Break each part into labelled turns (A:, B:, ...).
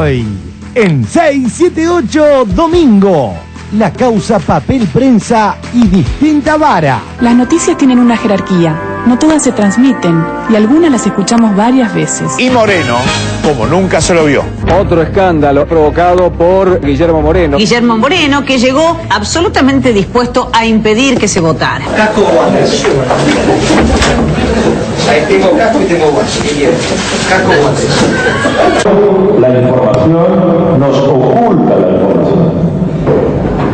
A: Hoy, en 678 Domingo, la causa papel prensa y distinta vara.
B: Las noticias tienen una jerarquía, no todas se transmiten y algunas las escuchamos varias veces.
C: Y Moreno, como nunca se lo vio.
D: Otro escándalo provocado por Guillermo Moreno.
E: Guillermo Moreno, que llegó absolutamente dispuesto a impedir que se votara.
F: Casco o guantes. Ahí tengo casco y tengo guantes. ¿Qué quieres? Casco o guantes.
G: La información nos oculta la información.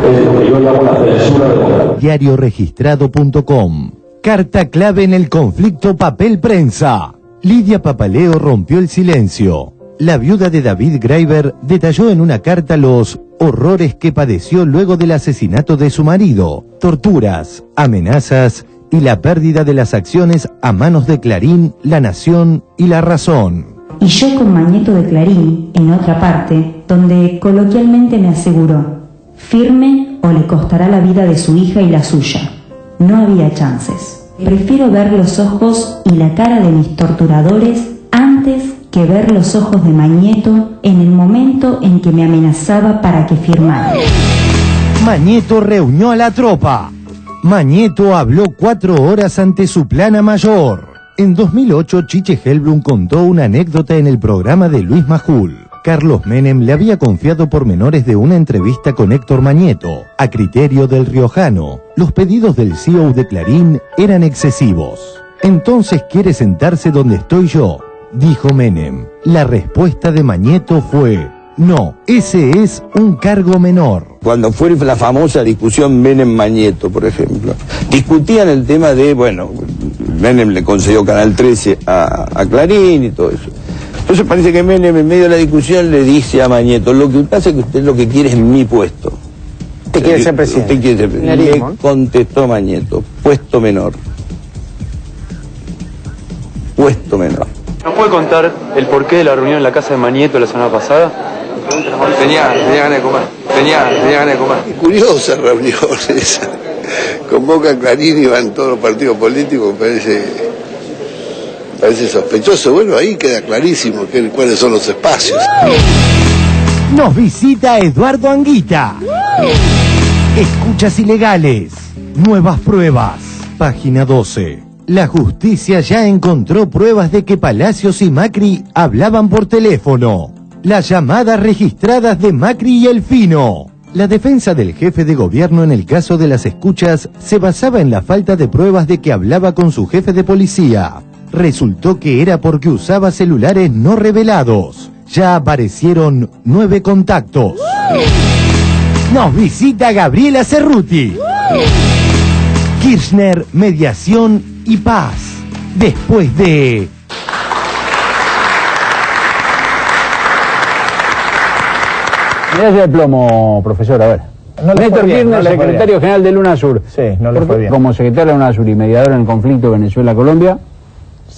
G: Es lo que yo llamo la censura democrática.
A: Diarioregistrado.com. Carta clave en el conflicto papel prensa. Lidia Papaleo rompió el silencio. La viuda de David Graeber detalló en una carta los horrores que padeció luego del asesinato de su marido, torturas, amenazas y la pérdida de las acciones a manos de Clarín, La Nación y La Razón.
H: Y yo con Mañeto de Clarín, en otra parte, donde coloquialmente me aseguró, firme o le costará la vida de su hija y la suya. No había chances. Prefiero ver los ojos y la cara de mis torturadores antes que ver los ojos de Mañeto en el momento en que me amenazaba para que firmara.
A: Mañeto reunió a la tropa. Mañeto habló 4 horas ante su plana mayor. En 2008, Chiche Helblum contó una anécdota en el programa de Luis Majul. Carlos Menem le había confiado pormenores de una entrevista con Héctor Mañeto. A criterio del riojano, los pedidos del CEO de Clarín eran excesivos. Entonces quiere sentarse donde estoy yo, dijo Menem. La respuesta de Mañeto fue: no, ese es un cargo menor.
I: Cuando fue la famosa discusión Menem-Mañeto, por ejemplo, discutían el tema de, bueno, Menem le concedió Canal 13 a Clarín y todo eso. Entonces parece que Menem en medio de la discusión le dice a Mañeto: lo que pasa es que usted lo que quiere es mi puesto.
J: ¿Usted quiere ser presidente?
I: Usted quiere ser presidente. Le contestó Mañeto: puesto menor. Puesto menor.
D: ¿Nos puede contar el porqué de la reunión en la casa de Mañeto la semana pasada?
F: Tenía ganas de comer. Tenía ganas de comer.
K: Curiosa reunión esa. Convoca a Clarín y van todos los partidos políticos, parece sospechoso. Bueno, ahí queda clarísimo cuáles son los espacios.
A: Nos visita Eduardo Anguita. Escuchas ilegales. Nuevas pruebas. Página 12. La justicia ya encontró pruebas de que Palacios y Macri hablaban por teléfono. Las llamadas registradas de Macri y El Fino. La defensa del jefe de gobierno en el caso de las escuchas se basaba en la falta de pruebas de que hablaba con su jefe de policía. Resultó que era porque usaba celulares no revelados. Ya aparecieron 9 contactos. Nos visita Gabriela Cerruti. Kirchner, mediación y paz. Después de...
L: Medalla de plomo, profesor, a ver.
J: No
L: Néstor Kirchner, secretario general de UNASUR.
J: Sí, no le fue bien.
L: Como secretario de UNASUR y mediador en el conflicto Venezuela-Colombia.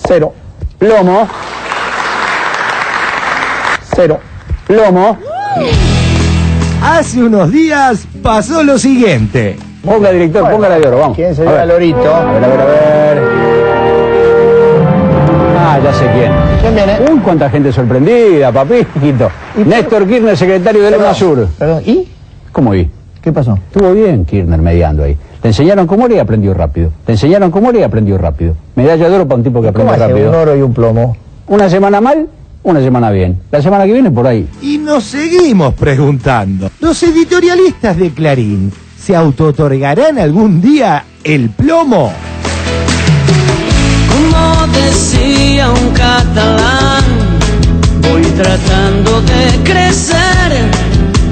J: 0.
L: Plomo.
J: 0.
L: Plomo.
A: Hace unos días pasó lo siguiente.
L: Ponga, director,
J: Bueno,
L: póngala de oro, vamos.
J: ¿Quién se lleva Lorito?
L: A ver. Ah, ya sé quién.
J: ¿Quién viene?
L: Uy, cuánta gente sorprendida, papito. Néstor Kirchner, secretario de UNASUR.
J: Perdón, ¿y?
L: ¿Cómo y?
J: ¿Qué pasó?
L: Estuvo bien Kirchner mediando ahí. Le enseñaron cómo era y aprendió rápido. Medalla de oro para un tipo que aprende
J: ¿Cómo hace
L: rápido.
J: un oro y un plomo?
L: Una semana mal, una semana bien. La semana que viene por ahí.
A: Y nos seguimos preguntando. ¿Los editorialistas de Clarín se auto-otorgarán algún día el plomo?
M: Como decía un catalán, voy tratando de crecer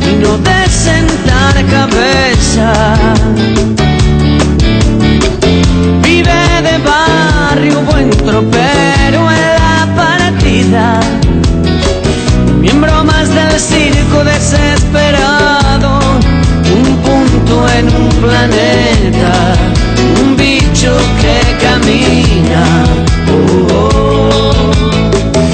M: y no de sentar cabeza. Vive de barrio, buen tropero en la partida, miembro más del circo desesperado, un punto en un planeta, un bicho que camina.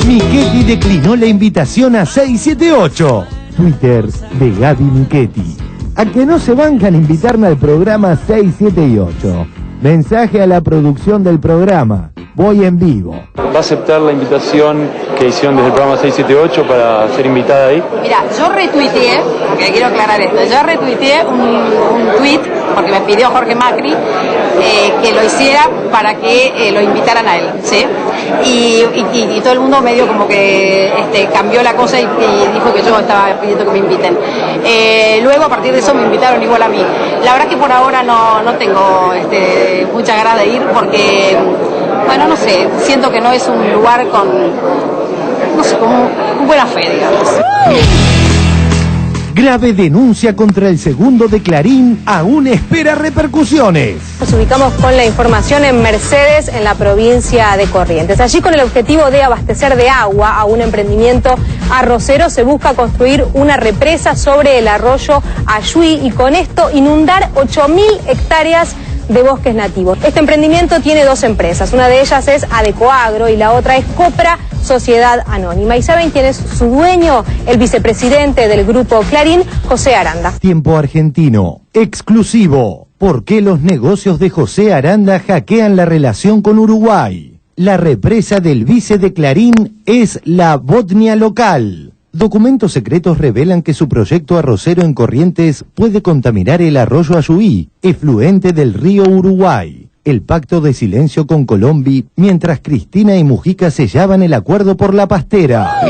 A: Michetti declinó la invitación a 678. Twitter de Gaby Michetti. A que no se bancan invitarme al programa 678. Mensaje a la producción del programa. Voy en Vivo.
D: ¿Va a aceptar la invitación que hicieron desde el programa 678 para ser invitada ahí?
N: Mira, yo retuiteé, porque quiero aclarar esto, yo retuiteé un tuit, porque me pidió Jorge Macri, que lo hiciera para que lo invitaran a él, ¿sí? Y todo el mundo medio como que cambió la cosa y dijo que yo estaba pidiendo que me inviten. Luego a partir de eso me invitaron igual a mí. La verdad que por ahora no tengo muchas ganas de ir porque, bueno, no sé, siento que no es un lugar con, no sé, como buena fe, digamos.
A: Grave denuncia contra el segundo de Clarín aún espera repercusiones.
O: Nos ubicamos con la información en Mercedes, en la provincia de Corrientes. Allí, con el objetivo de abastecer de agua a un emprendimiento arrocero, se busca construir una represa sobre el arroyo Ayuí y con esto inundar 8.000 hectáreas de bosques nativos. Este emprendimiento tiene dos empresas, una de ellas es Adecoagro y la otra es Copra Sociedad Anónima. ¿Y saben quién es su dueño? El vicepresidente del grupo Clarín, José Aranda.
A: Tiempo Argentino, exclusivo. ¿Por qué los negocios de José Aranda hackean la relación con Uruguay? La represa del vice de Clarín es la Botnia local. Documentos secretos revelan que su proyecto arrocero en Corrientes puede contaminar el arroyo Ayuí, efluente del río Uruguay. El pacto de silencio con Colombia, mientras Cristina y Mujica sellaban el acuerdo por la pastera.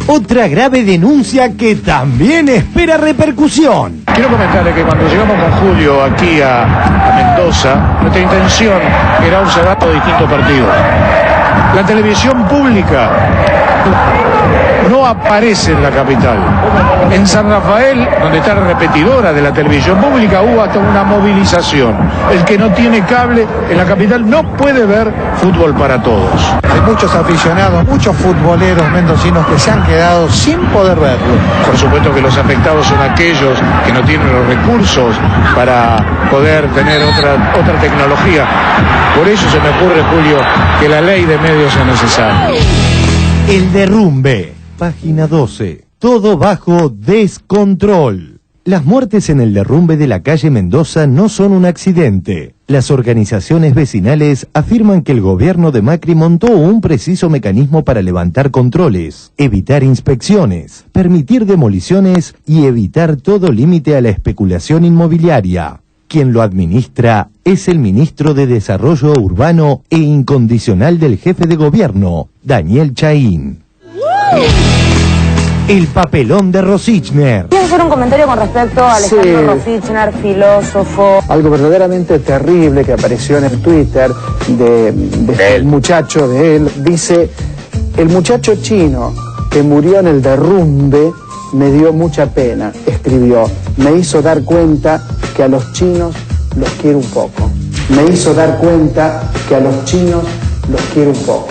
A: Otra grave denuncia que también espera repercusión.
C: Quiero comentarle que cuando llegamos con Julio aquí a Mendoza, nuestra intención era observar los distintos partidos. La televisión pública no aparece en la capital. En San Rafael, donde está la repetidora de la televisión pública, hubo hasta una movilización. El que no tiene cable en la capital no puede ver fútbol para todos.
J: Hay muchos aficionados, muchos futboleros mendocinos que se han quedado sin poder verlo.
C: Por supuesto que los afectados son aquellos que no tienen los recursos para poder tener otra tecnología. Por eso se me ocurre, Julio, que la ley de medios es necesaria.
A: El derrumbe. Página 12. Todo bajo descontrol. Las muertes en el derrumbe de la calle Mendoza no son un accidente. Las organizaciones vecinales afirman que el gobierno de Macri montó un preciso mecanismo para levantar controles, evitar inspecciones, permitir demoliciones y evitar todo límite a la especulación inmobiliaria. Quien lo administra es el ministro de Desarrollo Urbano e incondicional del jefe de gobierno, Daniel Chaín. El papelón de Rosichner.
O: Quiero hacer un comentario con respecto a Alejandro Rosichner, filósofo.
J: Algo verdaderamente terrible que apareció en el Twitter de muchacho de él. Dice, el muchacho chino que murió en el derrumbe me dio mucha pena, escribió. Me hizo dar cuenta que a los chinos los quiero un poco. Me hizo dar cuenta que a los chinos los quiero un poco.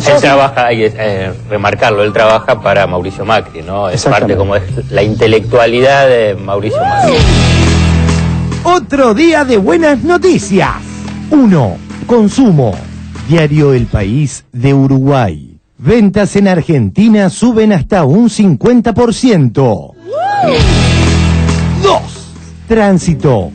P: Él trabaja, hay que remarcarlo, él trabaja para Mauricio Macri, ¿no? Es parte como es la intelectualidad de Mauricio Macri.
A: Otro día de buenas noticias. 1. Consumo. Diario El País de Uruguay. Ventas en Argentina suben hasta un 50%. 2. Tránsito.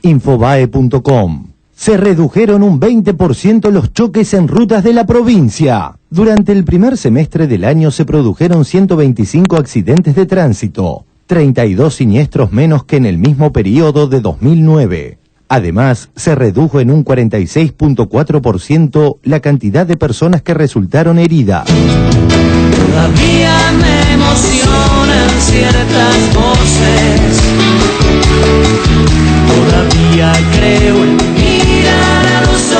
A: Infobae.com. Se redujeron un 20% los choques en rutas de la provincia. Durante el primer semestre del año se produjeron 125 accidentes de tránsito, 32 siniestros menos que en el mismo periodo de 2009. Además, se redujo en un 46.4% la cantidad de personas que resultaron heridas.
M: Todavía me emocionan ciertas voces. Todavía creo en mirar a los ojos.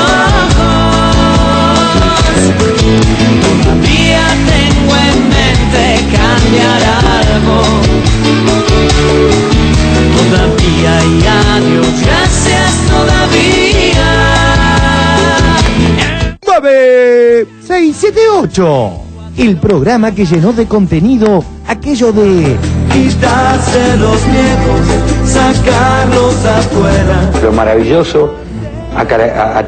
M: Todavía tengo en mente cambiar algo. Todavía y adiós, gracias todavía.
A: 9678. El programa que llenó de contenido aquello de
M: quitarse los miedos, sacarlos afuera.
F: Lo maravilloso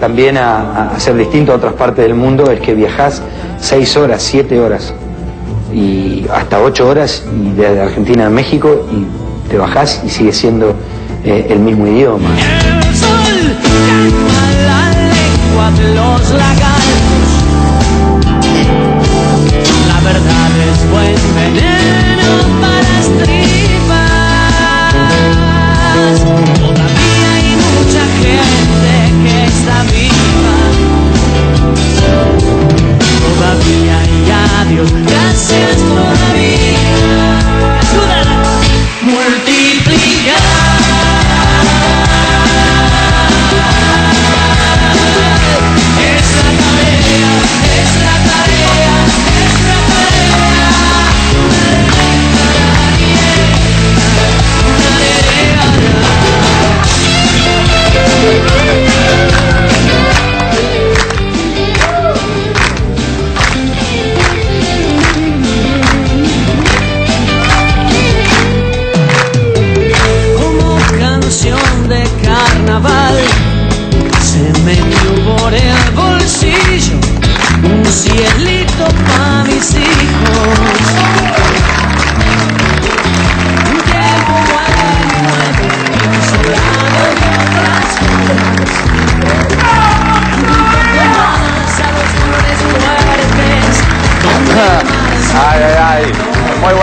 F: también a ser distinto a otras partes del mundo es que viajás 6 horas, 7 horas y hasta 8 horas y desde Argentina a México y te bajás y sigue siendo el mismo idioma.
M: El sol calma la lengua. tregua de los lagartos. La verdad es buen veneno para las tripas. Todavía hay mucha gente que está viva. Todavía hay adiós, gracias todavía. Ayúdala, multiplicar. Es la tarea, es la tarea, es la tarea. Como canción de carnaval se metió por el bolsillo un cielito pa' mis hijos. Llevo año nuevo y un sobrado de otras cosas. Un poco más a los dolores fuertes.
Q: Ay, ay, ay. Muy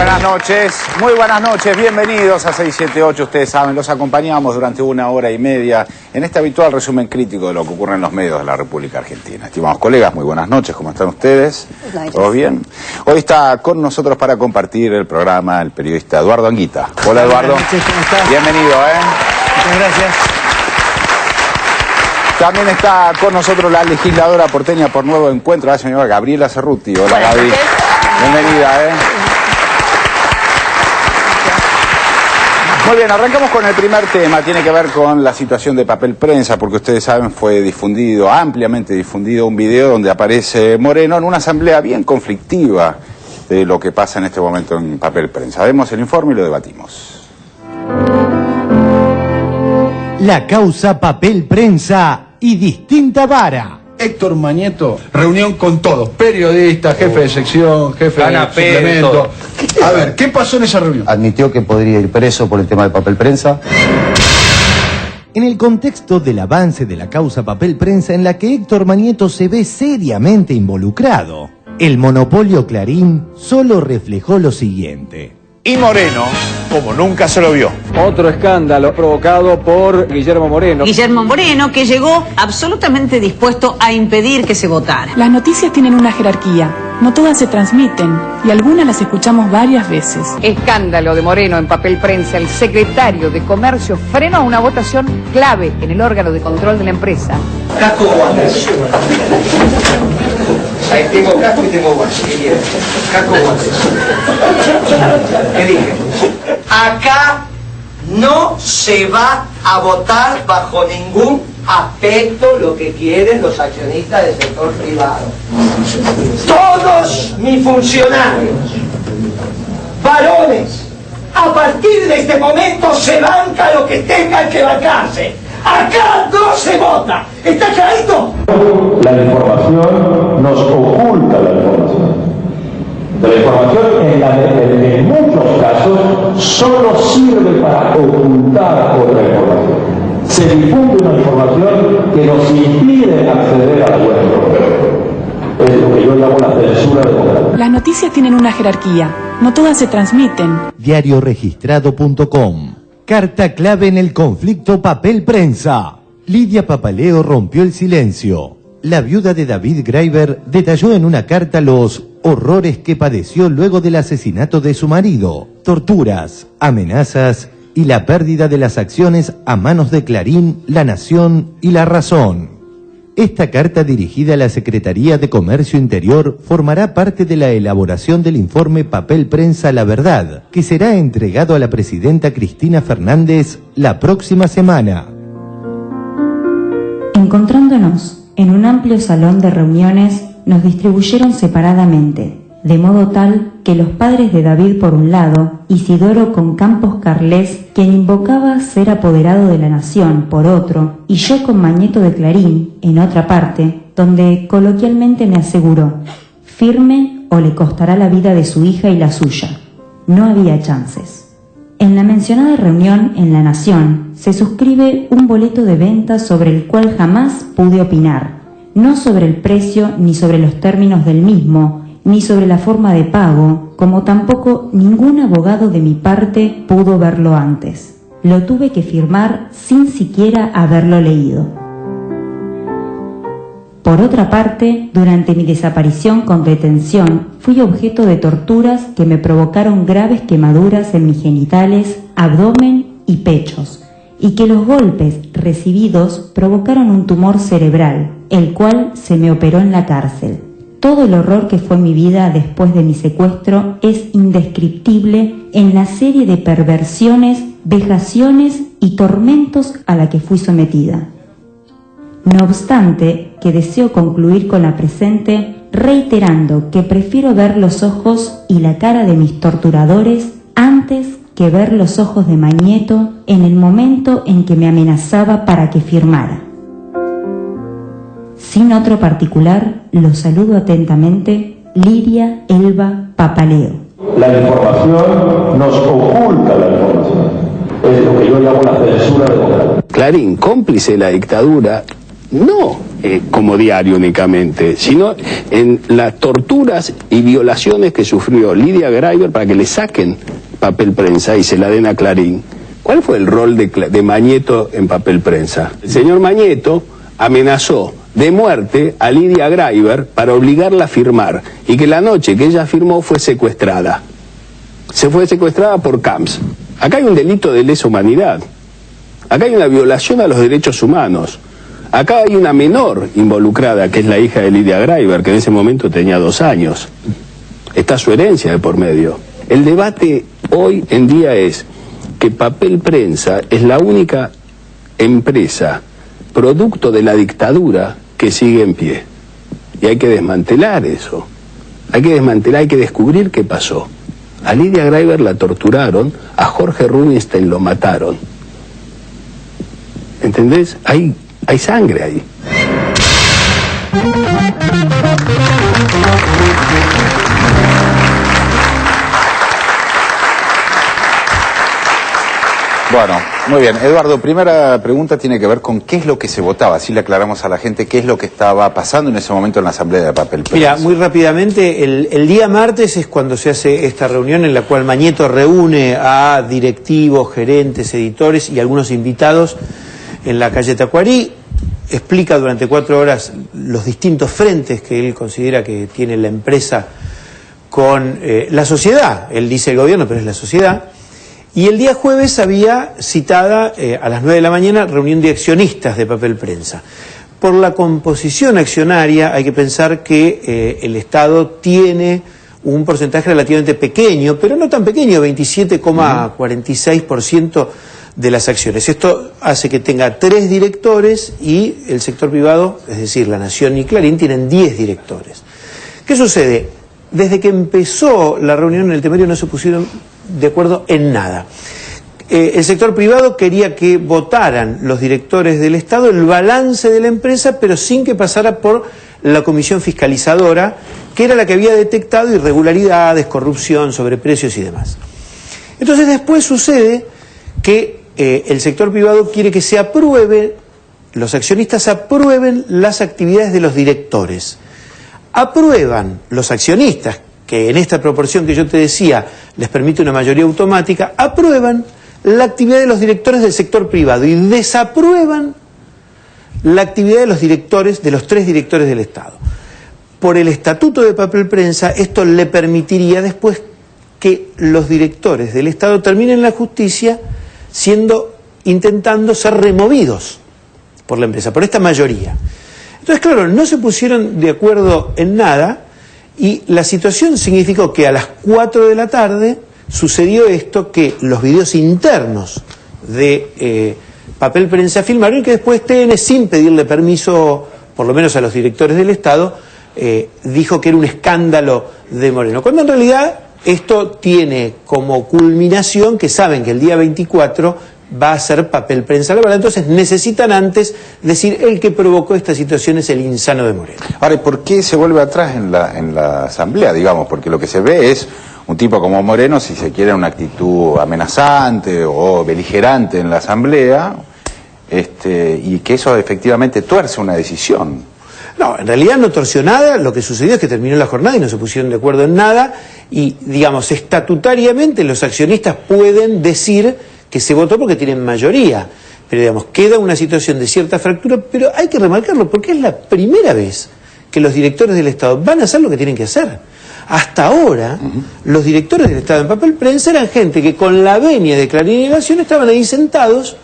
Q: buenas noches, bienvenidos a 678, ustedes saben, los acompañamos durante 1 hora y media en este habitual resumen crítico de lo que ocurre en los medios de la República Argentina. Estimados colegas, muy buenas noches, ¿cómo están ustedes? ¿Todos bien? Hoy está con nosotros para compartir el programa el periodista Eduardo Anguita. Hola Eduardo.
R: Buenas noches, ¿cómo estás?
Q: Bienvenido,
R: Muchas gracias.
Q: También está con nosotros la legisladora porteña por Nuevo Encuentro, la señora Gabriela Cerruti. Hola
R: Buenas
Q: Gaby.
R: noches.
Q: Bienvenida, Muy bien, arrancamos con el primer tema, tiene que ver con la situación de Papel Prensa, porque ustedes saben fue difundido, ampliamente difundido, un video donde aparece Moreno en una asamblea bien conflictiva de lo que pasa en este momento en Papel Prensa. Vemos el informe y lo debatimos.
A: La causa Papel Prensa y distinta vara.
S: Héctor Mañeto, reunión con todos, periodistas, jefe de sección, jefe de suplemento. A ver, ¿qué pasó en esa reunión?
T: Admitió que podría ir preso por el tema del Papel Prensa.
A: En el contexto del avance de la causa Papel Prensa en la que Héctor Mañeto se ve seriamente involucrado, el monopolio Clarín solo reflejó lo siguiente.
C: Y Moreno, como nunca se lo vio.
L: Otro escándalo provocado por Guillermo Moreno.
E: Guillermo Moreno, que llegó absolutamente dispuesto a impedir que se votara.
B: Las noticias tienen una jerarquía, no todas se transmiten y algunas las escuchamos varias veces.
U: Escándalo de Moreno en Papel Prensa. El secretario de Comercio frenó una votación clave en el órgano de control de la empresa.
V: Casco o guantes. Ahí tengo casco y tengo guantes. ¿Qué quieres? Casco o guantes. ¿Qué dije? Acá no se va a votar bajo ningún aspecto lo que quieren los accionistas del sector privado. Todos mis funcionarios, varones, a partir de este momento se banca lo que tengan que bancarse. Acá no se vota. ¿Está clarito?
G: La información nos oculta la información. La información en muchos casos solo sirve para ocultar otra información. Se difunde una información que nos impide acceder a la buena información. Es lo que yo llamo la censura democrática.
B: Las noticias tienen una jerarquía, no todas se transmiten.
A: Diarioregistrado.com. Carta clave en el conflicto Papel Prensa. Lidia Papaleo rompió el silencio. La viuda de David Graeber detalló en una carta los horrores que padeció luego del asesinato de su marido, torturas, amenazas y la pérdida de las acciones a manos de Clarín, La Nación y La Razón. Esta carta dirigida a la Secretaría de Comercio Interior formará parte de la elaboración del informe Papel Prensa La Verdad, que será entregado a la presidenta Cristina Fernández la próxima semana.
H: Encontrándonos en un amplio salón de reuniones, nos distribuyeron separadamente, de modo tal que los padres de David por un lado, Isidoro con Campos Carles, quien invocaba ser apoderado de la nación, por otro, y yo con Mañeto de Clarín, en otra parte, donde coloquialmente me aseguró, firme o le costará la vida de su hija y la suya. No había chances. En la mencionada reunión en La Nación se suscribe un boleto de venta sobre el cual jamás pude opinar, no sobre el precio ni sobre los términos del mismo, ni sobre la forma de pago, como tampoco ningún abogado de mi parte pudo verlo antes. Lo tuve que firmar sin siquiera haberlo leído. Por otra parte, durante mi desaparición con detención, fui objeto de torturas que me provocaron graves quemaduras en mis genitales, abdomen y pechos, y que los golpes recibidos provocaron un tumor cerebral, el cual se me operó en la cárcel. Todo el horror que fue mi vida después de mi secuestro es indescriptible en la serie de perversiones, vejaciones y tormentos a la que fui sometida. No obstante, que deseo concluir con la presente reiterando que prefiero ver los ojos y la cara de mis torturadores antes que ver los ojos de Mañeto en el momento en que me amenazaba para que firmara. Sin otro particular, los saludo atentamente, Lidia Elba Papaleo.
G: La información nos oculta la información. Es lo que yo llamo la censura democrática.
I: Clarín, cómplice de la dictadura, no como diario únicamente, sino en las torturas y violaciones que sufrió Lidia Greiber para que le saquen Papel Prensa y se la den a Clarín. ¿Cuál fue el rol de Mañeto en Papel Prensa? El señor Mañeto amenazó de muerte a Lidia Greiber para obligarla a firmar, y que la noche que ella firmó fue secuestrada. Se fue secuestrada por Camps. Acá hay un delito de lesa humanidad. Acá hay una violación a los derechos humanos. Acá hay una menor involucrada, que es la hija de Lidia Greiber, que en ese momento tenía 2 años. Está su herencia de por medio. El debate hoy en día es que Papel Prensa es la única empresa producto de la dictadura que sigue en pie. Y hay que desmantelar eso. Hay que desmantelar, hay que descubrir qué pasó. A Lidia Greiber la torturaron, a Jorge Rubinstein lo mataron. ¿Entendés? Hay sangre ahí.
Q: Bueno, muy bien. Eduardo, primera pregunta tiene que ver con qué es lo que se votaba. Así le aclaramos a la gente qué es lo que estaba pasando en ese momento en la Asamblea de Papel Prensa.
R: Mira, muy rápidamente, el día martes es cuando se hace esta reunión en la cual Mañeto reúne a directivos, gerentes, editores y algunos invitados en la calle Tacuarí. Explica durante 4 horas los distintos frentes que él considera que tiene la empresa con la sociedad. Él dice el gobierno, pero es la sociedad. Y el día jueves había citada a las 9 de la mañana reunión de accionistas de Papel Prensa. Por la composición accionaria hay que pensar que el Estado tiene un porcentaje relativamente pequeño, pero no tan pequeño, 27,46% de las acciones. Esto hace que tenga 3 directores y el sector privado, es decir, La Nación y Clarín, tienen 10 directores. ¿Qué sucede? Desde que empezó la reunión en el temario no se pusieron de acuerdo en nada. El sector privado quería que votaran los directores del Estado el balance de la empresa, pero sin que pasara por la comisión fiscalizadora, que era la que había detectado irregularidades, corrupción, sobreprecios y demás. Entonces después sucede que el sector privado quiere que se apruebe, los accionistas aprueben las actividades de los directores. Aprueban los accionistas, que en esta proporción que yo te decía les permite una mayoría automática, aprueban la actividad de los directores del sector privado y desaprueban la actividad de los directores, de los 3 directores del Estado. Por el estatuto de Papel Prensa, esto le permitiría después que los directores del Estado terminen la justicia intentando ser removidos por la empresa, por esta mayoría. Entonces, claro, no se pusieron de acuerdo en nada y la situación significó que a las 4 de la tarde sucedió esto, que los videos internos de Papel Prensa filmaron y que después TN, sin pedirle permiso, por lo menos a los directores del Estado, dijo que era un escándalo de Moreno. Cuando en realidad esto tiene como culminación que saben que el día 24 va a ser Papel Prensa la verdad, entonces necesitan antes decir el que provocó esta situación es el insano de Moreno.
Q: Ahora, ¿y por qué se vuelve atrás en la Asamblea, digamos? Porque lo que se ve es un tipo como Moreno, si se quiere, una actitud amenazante o beligerante en la Asamblea, y que eso efectivamente tuerce una decisión.
R: No, en realidad no torció nada, lo que sucedió es que terminó la jornada y no se pusieron de acuerdo en nada y, digamos, estatutariamente los accionistas pueden decir que se votó porque tienen mayoría, pero, digamos, queda una situación de cierta fractura, pero hay que remarcarlo porque es la primera vez que los directores del Estado van a hacer lo que tienen que hacer. Hasta ahora, los directores del Estado en papel prensa eran gente que con la venia de Clarín y Nación estaban ahí sentados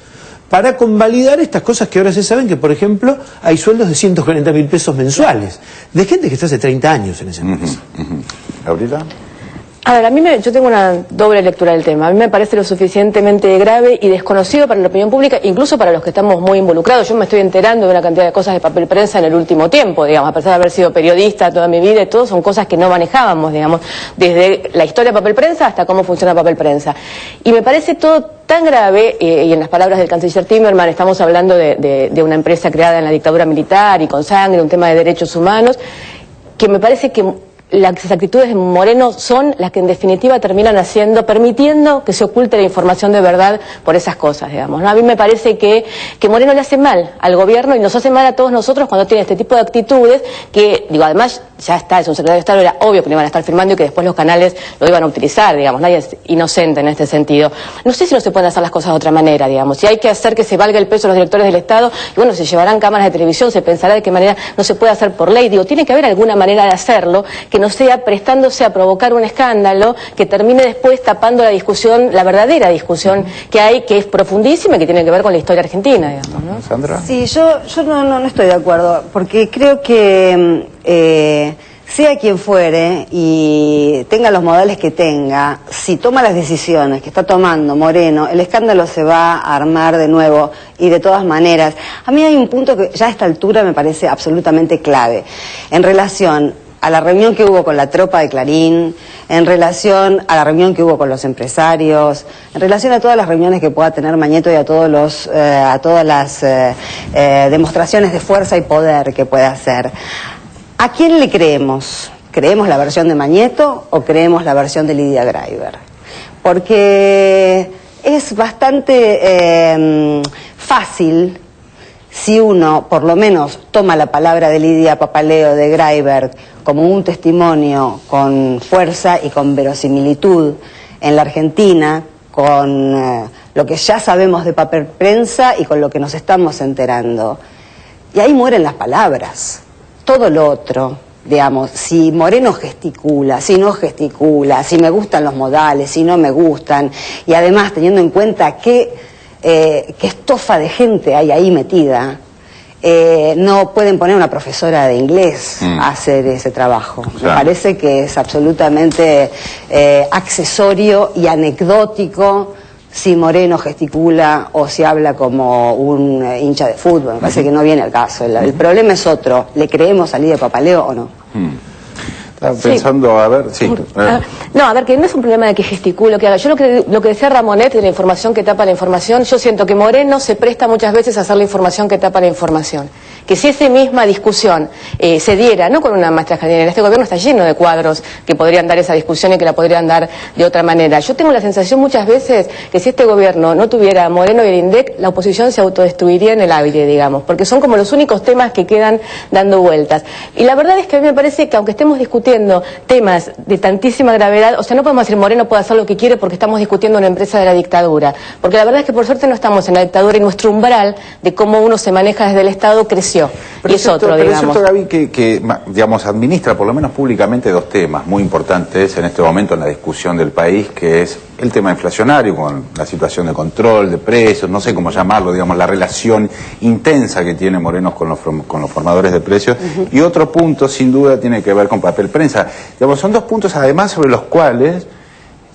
R: para convalidar estas cosas que ahora se saben que, por ejemplo, hay sueldos de 140.000 pesos mensuales, de gente que está hace 30 años en esa empresa.
Q: ¿Gabriela?
D: A ver, yo tengo una doble lectura del tema. A mí me parece lo suficientemente grave y desconocido para la opinión pública, incluso para los que estamos muy involucrados. Yo me estoy enterando de una cantidad de cosas de papel prensa en el último tiempo, digamos, a pesar de haber sido periodista toda mi vida y todo, son cosas que no manejábamos, digamos, desde la historia de papel prensa hasta cómo funciona papel prensa. Y me parece todo tan grave, y en las palabras del canciller Timmermans, estamos hablando de una empresa creada en la dictadura militar y con sangre, un tema de derechos humanos, que me parece que las actitudes de Moreno son las que en definitiva terminan permitiendo que se oculte la información de verdad por esas cosas, digamos, ¿no? A mí me parece que Moreno le hace mal al gobierno y nos hace mal a todos nosotros cuando tiene este tipo de actitudes que, digo, además ya está, es un secretario de Estado, era obvio que le iban a estar firmando y que después los canales lo iban a utilizar, digamos, nadie es inocente en este sentido. No sé si no se pueden hacer las cosas de otra manera, digamos, si hay que hacer que se valga el peso de los directores del Estado, y bueno, se llevarán cámaras de televisión, se pensará de qué manera no se puede hacer por ley, digo, tiene que haber alguna manera de hacerlo que no sea prestándose a provocar un escándalo que termine después tapando la discusión, la verdadera discusión que hay, que es profundísima y que tiene que ver con la historia argentina, digamos, ¿no?
Q: Sandra.
K: Sí, yo no estoy de acuerdo, porque creo que sea quien fuere y tenga los modales que tenga, si toma las decisiones que está tomando Moreno, el escándalo se va a armar de nuevo y de todas maneras. A mí hay un punto que ya a esta altura me parece absolutamente clave, en relación a la reunión que hubo con la tropa de Clarín, en relación a la reunión que hubo con los empresarios, en relación a todas las reuniones que pueda tener Mañeto y a todas las demostraciones de fuerza y poder que pueda hacer. ¿A quién le creemos? ¿Creemos la versión de Mañeto o creemos la versión de Lidia Graiber? Porque es bastante fácil, si uno por lo menos toma la palabra de Lidia Papaleo, de Graiber, como un testimonio con fuerza y con verosimilitud en la Argentina, con lo que ya sabemos de papel prensa y con lo que nos estamos enterando. Y ahí mueren las palabras. Todo lo otro, digamos, si Moreno gesticula, si no gesticula, si me gustan los modales, si no me gustan, y además teniendo en cuenta qué estofa de gente hay ahí metida, no pueden poner una profesora de inglés a hacer ese trabajo. Me parece que es absolutamente accesorio y anecdótico si Moreno gesticula o si habla como un hincha de fútbol. Me parece que no viene al caso. El problema es otro. ¿Le creemos a Lidia Papaleo o no?
Q: Estaba pensando, a ver, sí.
D: No, a ver, que no es un problema de que gesticulo, que haga. Yo lo que decía Ramonet de la información que tapa la información, yo siento que Moreno se presta muchas veces a hacer la información que tapa la información. Que si esa misma discusión se diera, no con una maestra jardinera, este gobierno está lleno de cuadros que podrían dar esa discusión y que la podrían dar de otra manera. Yo tengo la sensación muchas veces que si este gobierno no tuviera a Moreno y el INDEC, la oposición se autodestruiría en el aire, digamos, porque son como los únicos temas que quedan dando vueltas. Y la verdad es que a mí me parece que aunque estemos discutiendo temas de tantísima gravedad, o sea, no podemos decir Moreno puede hacer lo que quiere porque estamos discutiendo una empresa de la dictadura, porque la verdad es que por suerte no estamos en la dictadura y nuestro umbral de cómo uno se maneja desde el Estado creció.
Q: Pero
D: y es otro,
Q: pero
D: digamos.
Q: es cierto, Gaby, que digamos, administra por lo menos públicamente dos temas muy importantes en este momento en la discusión del país, que es el tema inflacionario con la situación de control de precios, no sé cómo llamarlo, digamos, la relación intensa que tiene Moreno con los formadores de precios, y otro punto sin duda tiene que ver con papel prensa. Digamos, son dos puntos además sobre los cuales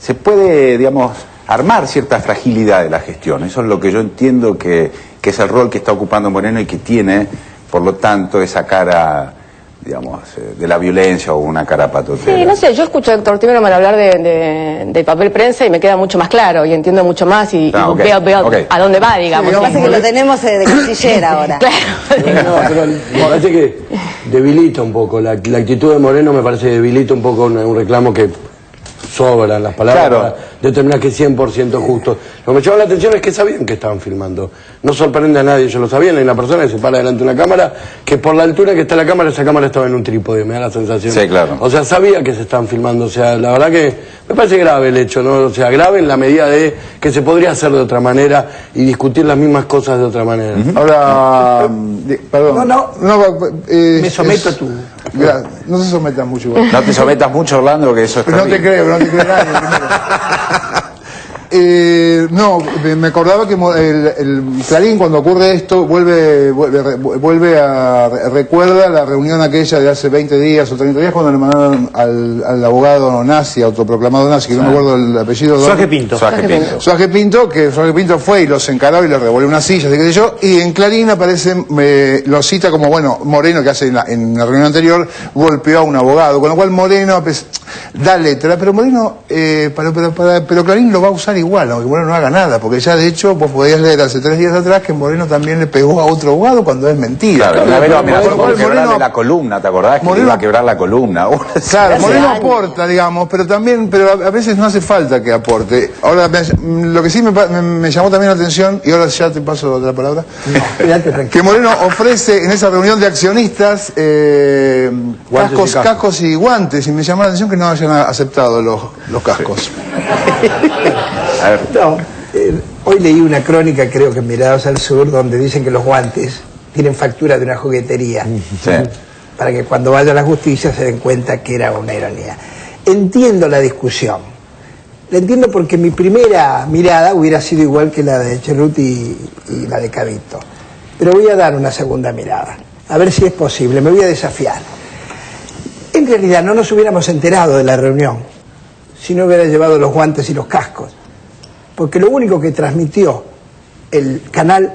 Q: se puede, digamos, armar cierta fragilidad de la gestión. Eso es lo que yo entiendo que es el rol que está ocupando Moreno y que tiene, por lo tanto, esa cara, digamos, de la violencia o una cara patotera.
D: Sí, no sé, yo escucho a Héctor Timerman hablar de papel prensa y me queda mucho más claro y entiendo mucho más y veo a dónde va, digamos.
K: Lo que pasa es que lo tenemos de canciller ahora.
W: Pero me parece que debilita un poco, la actitud de Moreno me parece que debilita un poco un reclamo que sobran las palabras
Q: Claro.
W: para determinar que es 100% justo. Lo que me llamó la atención es que sabían que estaban filmando. No sorprende a nadie, ellos lo sabían. Hay una persona que se para delante de una cámara, que por la altura que está la cámara, esa cámara estaba en un trípode, me da la sensación.
Q: Sí, claro.
W: O sea, sabía que se estaban filmando. O sea, la verdad que me parece grave el hecho, ¿no? O sea, grave en la medida de que se podría hacer de otra manera y discutir las mismas cosas de otra manera.
J: Ahora, perdón.
N: Me someto a tu...
J: No se sometan mucho igual.
Q: No te sometas mucho, Orlando, que eso es
J: Pero no te
Q: terrible.
J: creo, no te creo nada. No, me acordaba que el Clarín, cuando ocurre esto, recuerda la reunión aquella de hace 20 días o 30 días cuando le mandaron al abogado nazi, autoproclamado nazi, que no me acuerdo el apellido.
R: Suárez Pinto.
J: Suárez Pinto, que Suárez Pinto fue y los encaró y le revolvió una silla, así que sé yo, y en Clarín aparece, lo cita como, bueno, Moreno, que hace en la reunión anterior, golpeó a un abogado, con lo cual Moreno da letra, pero Moreno, pero Clarín lo va a usar igual, aunque Moreno no haga nada, porque ya de hecho vos podías leer hace 3 días atrás que Moreno también le pegó a otro abogado cuando es mentira.
Q: Claro, una vez lo amenazó con quebrarle la columna, ¿te acordás? Que
J: Moreno-
Q: le iba a quebrar la columna.
J: Claro, Moreno aporta, digamos, pero a veces no hace falta que aporte. Ahora, lo que sí me llamó también la atención, y ahora ya te paso la palabra, que Moreno ofrece en esa reunión de accionistas cascos y guantes, y me llamó la atención que no hayan aceptado los cascos.
N: No, hoy leí una crónica, creo que en Miradas al Sur, donde dicen que los guantes tienen factura de una juguetería.
Q: Sí.
N: Para que cuando vaya a la justicia se den cuenta que era una ironía. Entiendo la discusión. La entiendo porque mi primera mirada hubiera sido igual que la de Cerruti y la de Cavito. Pero voy a dar una segunda mirada. A ver si es posible. Me voy a desafiar. En realidad no nos hubiéramos enterado de la reunión si no hubiera llevado los guantes y los cascos. Porque lo único que transmitió el canal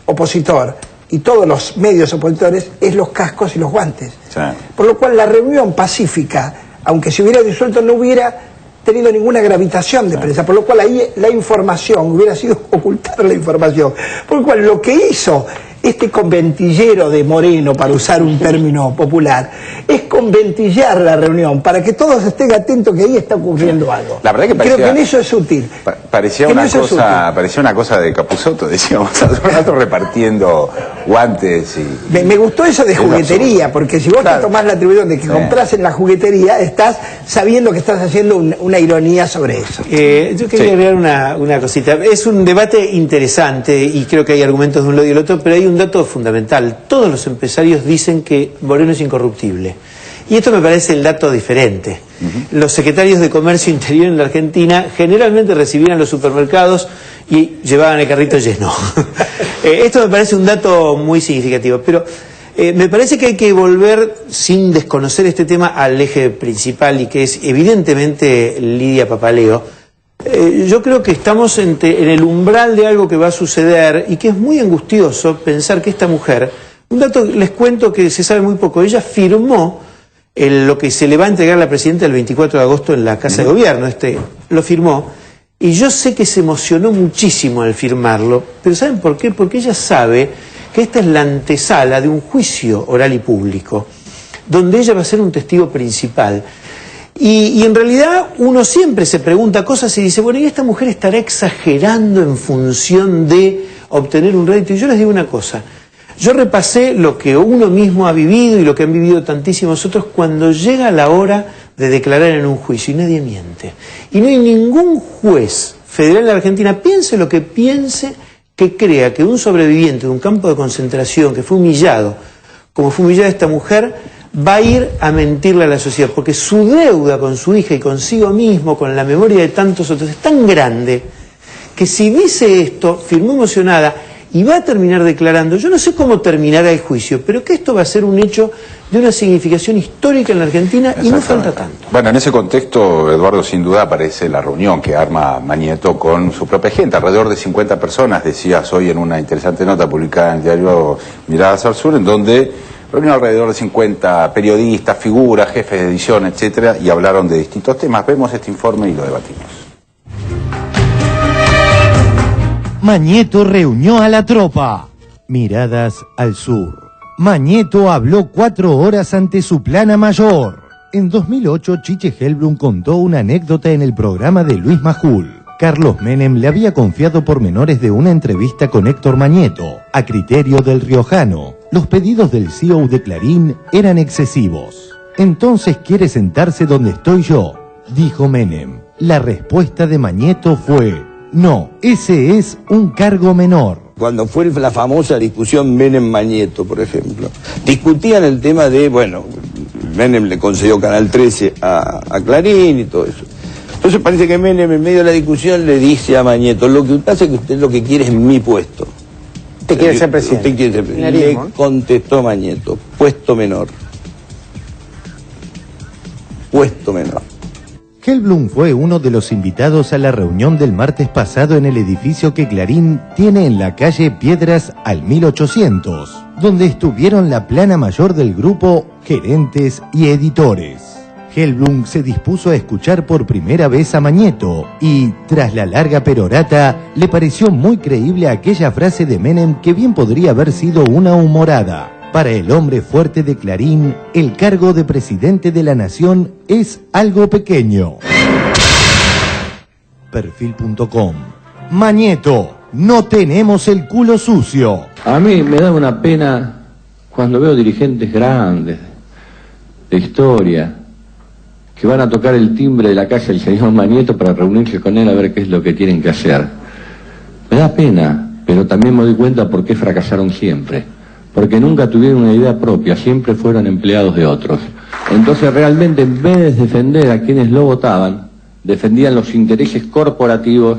N: opositor y todos los medios opositores es los cascos y los guantes.
Q: Sí.
N: Por lo cual la reunión pacífica, aunque se hubiera disuelto, no hubiera tenido ninguna gravitación de prensa, por lo cual ahí la información hubiera sido ocultar la información. Por lo cual lo que hizo este conventillero de Moreno, para usar un término popular, es conventillar la reunión para que todos estén atentos que ahí está ocurriendo algo.
Q: La verdad que
N: creo que en eso es útil.
Q: Parecía
N: Que
Q: una
N: no eso es
Q: cosa de Capusotto, decíamos, hace un rato repartiendo guantes y...
N: Me gustó eso de juguetería, porque si vos te tomás la atribución de que compras en la juguetería, estás sabiendo que estás haciendo una ironía sobre eso.
R: Yo quería agregar una cosita. Es un debate interesante y creo que hay argumentos de un lado y del otro, pero hay un dato fundamental. Todos los empresarios dicen que Moreno es incorruptible. Y esto me parece el dato diferente. Los secretarios de Comercio Interior en la Argentina generalmente recibían los supermercados y llevaban el carrito lleno. Esto me parece un dato muy significativo. Pero me parece que hay que volver, sin desconocer este tema, al eje principal, y que es evidentemente Lidia Papaleo. Yo creo que estamos en el umbral de algo que va a suceder y que es muy angustioso pensar que esta mujer, un dato les cuento que se sabe muy poco, ella firmó lo que se le va a entregar a la presidenta el 24 de agosto en la Casa de Gobierno, lo firmó, y yo sé que se emocionó muchísimo al firmarlo, pero ¿saben por qué? Porque ella sabe que esta es la antesala de un juicio oral y público, donde ella va a ser un testigo principal. Y en realidad uno siempre se pregunta cosas y dice, bueno, ¿y esta mujer estará exagerando en función de obtener un rédito? Y yo les digo una cosa, yo repasé lo que uno mismo ha vivido y lo que han vivido tantísimos otros cuando llega la hora de declarar en un juicio y nadie miente. Y no hay ningún juez federal en la Argentina, piense lo que piense, que crea que un sobreviviente de un campo de concentración que fue humillado, como fue humillada esta mujer, va a ir a mentirle a la sociedad, porque su deuda con su hija y consigo mismo, con la memoria de tantos otros, es tan grande que si dice esto, firmó emocionada y va a terminar declarando, yo no sé cómo terminará el juicio, pero que esto va a ser un hecho de una significación histórica en la Argentina y no falta tanto.
Q: Bueno, en ese contexto, Eduardo, sin duda aparece la reunión que arma Mañeto con su propia gente, alrededor de 50 personas, decías hoy en una interesante nota publicada en el diario Miradas al Sur, en donde reunió alrededor de 50 periodistas, figuras, jefes de edición, etcétera, y hablaron de distintos temas. Vemos este informe y lo debatimos.
A: Mañeto reunió a la tropa. Miradas al Sur. Mañeto habló 4 horas ante su plana mayor. En 2008, Chiche Helblum contó una anécdota en el programa de Luis Majul. Carlos Menem le había confiado pormenores de una entrevista con Héctor Mañeto. A criterio del riojano, los pedidos del CEO de Clarín eran excesivos. Entonces quiere sentarse donde estoy yo, dijo Menem. La respuesta de Mañeto fue: no, ese es un cargo menor.
F: Cuando fue la famosa discusión Menem-Mañeto, por ejemplo, discutían el tema de, bueno, Menem le concedió Canal 13 a Clarín y todo eso. Entonces parece que Menem en medio de la discusión le dice a Mañeto: lo que pasa es que usted lo que quiere es mi puesto.
N: ¿Usted quiere ser presidente?
F: Usted quiere ser presidente. Le contestó Mañeto: puesto menor. Puesto menor.
A: Helblum fue uno de los invitados a la reunión del martes pasado en el edificio que Clarín tiene en la calle Piedras al 1800, donde estuvieron la plana mayor del grupo, gerentes y editores. Helblum se dispuso a escuchar por primera vez a Mañeto y, tras la larga perorata, le pareció muy creíble aquella frase de Menem que bien podría haber sido una humorada. Para el hombre fuerte de Clarín, el cargo de presidente de la nación es algo pequeño. Perfil.com. Mañeto, no tenemos el culo sucio.
O: A mí me da una pena cuando veo dirigentes grandes, de historia, que van a tocar el timbre de la casa del señor Mañeto para reunirse con él a ver qué es lo que tienen que hacer. Me da pena, pero también me doy cuenta por qué fracasaron siempre. Porque nunca tuvieron una idea propia, siempre fueron empleados de otros. Entonces realmente en vez de defender a quienes lo votaban, defendían los intereses corporativos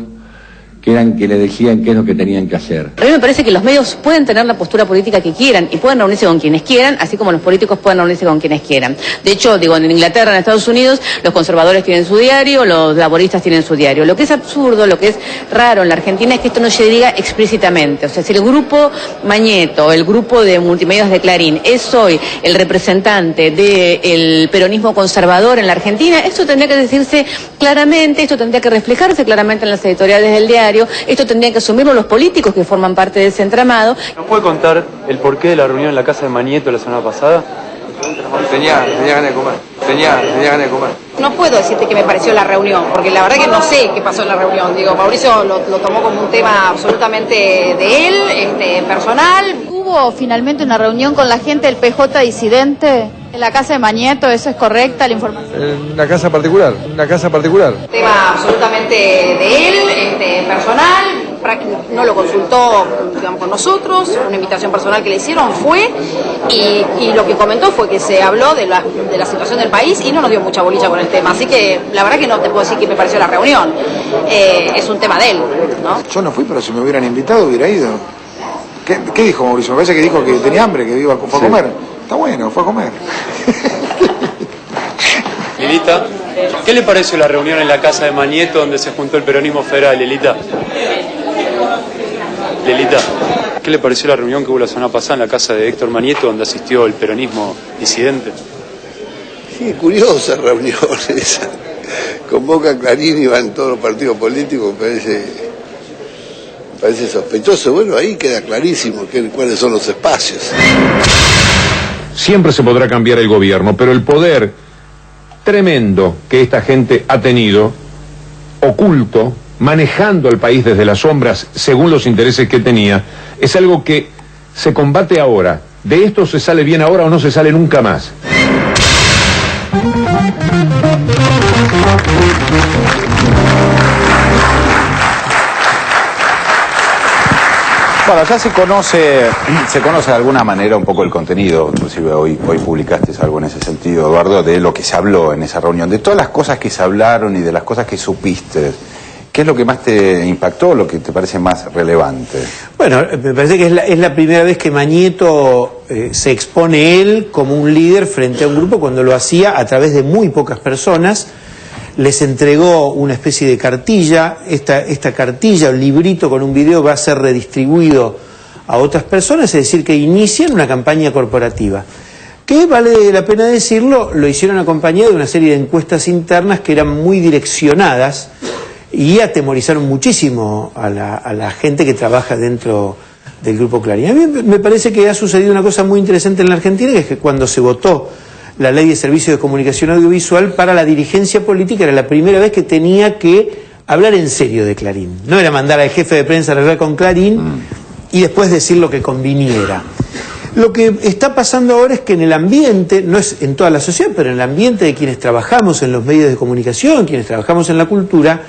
O: que eran que le decían qué es lo que tenían que hacer.
D: A mí me parece que los medios pueden tener la postura política que quieran y pueden reunirse con quienes quieran, así como los políticos pueden reunirse con quienes quieran. De hecho, digo, en Inglaterra, en Estados Unidos, los conservadores tienen su diario, los laboristas tienen su diario. Lo que es absurdo, lo que es raro en la Argentina es que esto no se diga explícitamente. O sea, si el grupo Mañeto, el grupo de multimedios de Clarín, es hoy el representante del peronismo conservador en la Argentina, esto tendría que decirse claramente, esto tendría que reflejarse claramente en las editoriales del diario. Esto tendrían que asumirlo los políticos que forman parte de ese entramado.
P: ¿Nos puede contar el porqué de la reunión en la casa de Mañeto la semana pasada?
W: Tenía ganas de comer. Tenía ganas de comer.
X: No puedo decirte qué me pareció la reunión, porque la verdad que no sé qué pasó en la reunión. Digo, Mauricio lo tomó como un tema absolutamente de él, personal.
Y: ¿Hubo finalmente una reunión con la gente del PJ disidente en la casa de Mañeto? ¿Eso es correcta la información?
W: En una casa particular,
X: Tema absolutamente de él, personal. No lo consultó, digamos, con nosotros, una invitación personal que le hicieron fue, y lo que comentó fue que se habló de la situación del país y no nos dio mucha bolilla con el tema, así que la verdad que no te puedo decir qué me pareció la reunión, es un tema de él, ¿no?
J: Yo no fui, pero si me hubieran invitado hubiera ido. ¿Qué dijo Mauricio? Me parece que dijo que tenía hambre, que fue a comer. Está bueno, fue a comer.
P: Lilita, ¿qué le pareció la reunión en la casa de Mañeto donde se juntó el peronismo federal, Lilita? Lilita, ¿qué le pareció la reunión que hubo la semana pasada en la casa de Héctor Mañeto donde asistió el peronismo disidente?
W: Sí, curiosa reunión esa. Convoca a Clarín y van todos los partidos políticos, me parece sospechoso. Bueno, ahí queda clarísimo cuáles son los espacios.
Z: Siempre se podrá cambiar el gobierno, pero el poder tremendo que esta gente ha tenido, oculto, manejando al país desde las sombras según los intereses que tenía, es algo que se combate ahora. De esto se sale bien ahora o no se sale nunca más.
Q: Bueno, ya se conoce de alguna manera un poco el contenido, inclusive hoy publicaste algo en ese sentido, Eduardo, de lo que se habló en esa reunión, de todas las cosas que se hablaron y de las cosas que supiste. ¿Qué es lo que más te impactó, lo que te parece más relevante?
R: Bueno, me parece que es la primera vez que Mañeto se expone él como un líder frente a un grupo, cuando lo hacía a través de muy pocas personas. Les entregó una especie de cartilla, esta cartilla, un librito con un video, va a ser redistribuido a otras personas, es decir, que inician una campaña corporativa. Que vale la pena decirlo, lo hicieron acompañado de una serie de encuestas internas que eran muy direccionadas y atemorizaron muchísimo a la gente que trabaja dentro del Grupo Clarín. A mí me parece que ha sucedido una cosa muy interesante en la Argentina, que es que cuando se votó la ley de servicios de comunicación audiovisual, para la dirigencia política era la primera vez que tenía que hablar en serio de Clarín. No era mandar al jefe de prensa a hablar con Clarín y después decir lo que conviniera. Lo que está pasando ahora es que en el ambiente, no es en toda la sociedad, pero en el ambiente de quienes trabajamos en los medios de comunicación, quienes trabajamos en la cultura,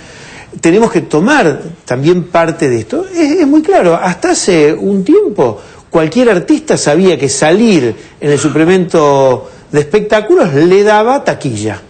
R: tenemos que tomar también parte de esto. Es muy claro, hasta hace un tiempo cualquier artista sabía que salir en el suplemento de espectáculos le daba taquilla.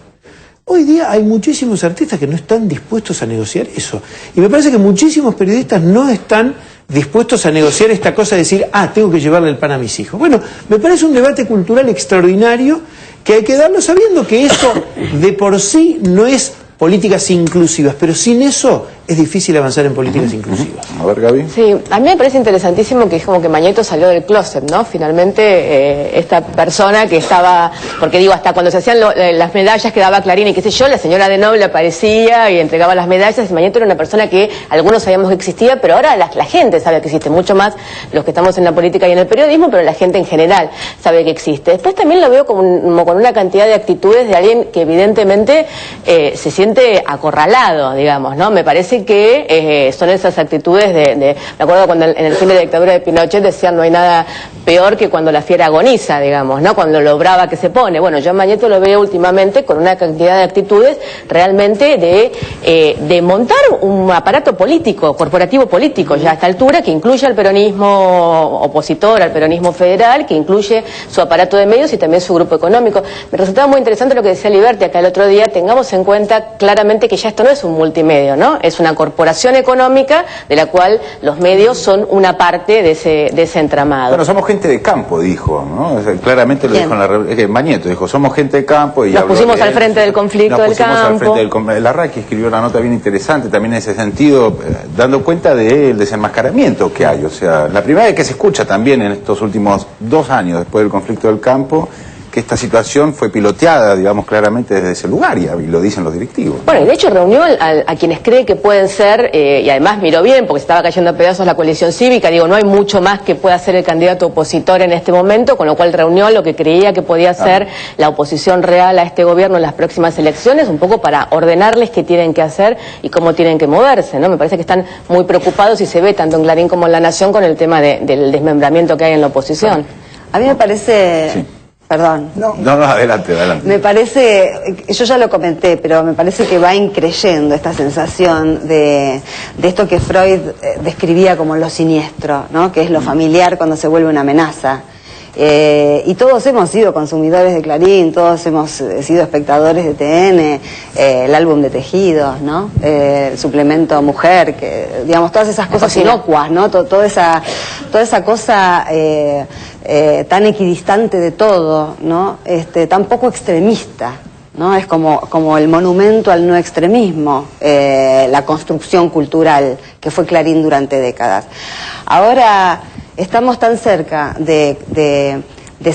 R: Hoy día hay muchísimos artistas que no están dispuestos a negociar eso. Y me parece que muchísimos periodistas no están dispuestos a negociar esta cosa de decir, tengo que llevarle el pan a mis hijos. Bueno, me parece un debate cultural extraordinario que hay que darlo sabiendo que eso de por sí no es políticas inclusivas, pero sin eso es difícil avanzar en políticas inclusivas.
Q: A ver, Gaby.
D: Sí, a mí me parece interesantísimo que es como que Mañeto salió del closet, ¿no? Finalmente, esta persona que estaba, porque digo, hasta cuando se hacían las medallas que daba Clarín y qué sé yo, la señora de Noble aparecía y entregaba las medallas, y Mañeto era una persona que algunos sabíamos que existía, pero ahora la gente sabe que existe, mucho más los que estamos en la política y en el periodismo, pero la gente en general sabe que existe. Después también lo veo como con una cantidad de actitudes de alguien que evidentemente se siente acorralado, digamos, ¿no? Me parece que son esas actitudes me acuerdo cuando en el fin de la dictadura de Pinochet decían no hay nada peor que cuando la fiera agoniza, digamos, ¿no? Cuando lo brava que se pone. Bueno, yo a Mañeto lo veo últimamente con una cantidad de actitudes realmente de montar un aparato político, corporativo político, ya a esta altura, que incluye al peronismo opositor, al peronismo federal, que incluye su aparato de medios y también su grupo económico. Me resultaba muy interesante lo que decía Liberty acá el otro día. Tengamos en cuenta claramente que ya esto no es un multimedio, ¿no? Es una corporación económica de la cual los medios son una parte de ese entramado.
Q: Bueno, somos gente de campo, dijo, ¿no? Claramente lo dijo Mañeto, dijo, somos gente de campo y
D: nos pusimos al frente del conflicto del campo.
Q: Larraqui escribió una nota bien interesante también en ese sentido, dando cuenta del desenmascaramiento que hay. O sea, la primera vez que se escucha también en estos últimos 2 años después del conflicto del campo, que esta situación fue piloteada, digamos, claramente desde ese lugar, y lo dicen los directivos.
D: Bueno, y de hecho reunió a quienes cree que pueden ser, y además miró bien, porque estaba cayendo a pedazos la coalición cívica, digo, no hay mucho más que pueda hacer el candidato opositor en este momento, con lo cual reunió lo que creía que podía ser la oposición real a este gobierno en las próximas elecciones, un poco para ordenarles qué tienen que hacer y cómo tienen que moverse, ¿no? Me parece que están muy preocupados y se ve tanto en Clarín como en La Nación con el tema del desmembramiento que hay en la oposición.
K: A mí me parece... Sí. Perdón.
Q: No, adelante.
K: Me parece, yo ya lo comenté, pero me parece que va increyendo esta sensación de esto que Freud describía como lo siniestro, ¿no? Que es lo familiar cuando se vuelve una amenaza. Y todos hemos sido consumidores de Clarín, todos hemos sido espectadores de TN, el álbum de Tejidos, ¿no? El suplemento Mujer, que digamos todas esas cosas inocuas, ¿no? Toda esa cosa tan equidistante de todo, ¿no? Tan poco extremista, ¿no? Es como el monumento al no extremismo, la construcción cultural que fue Clarín durante décadas. Ahora estamos tan cerca de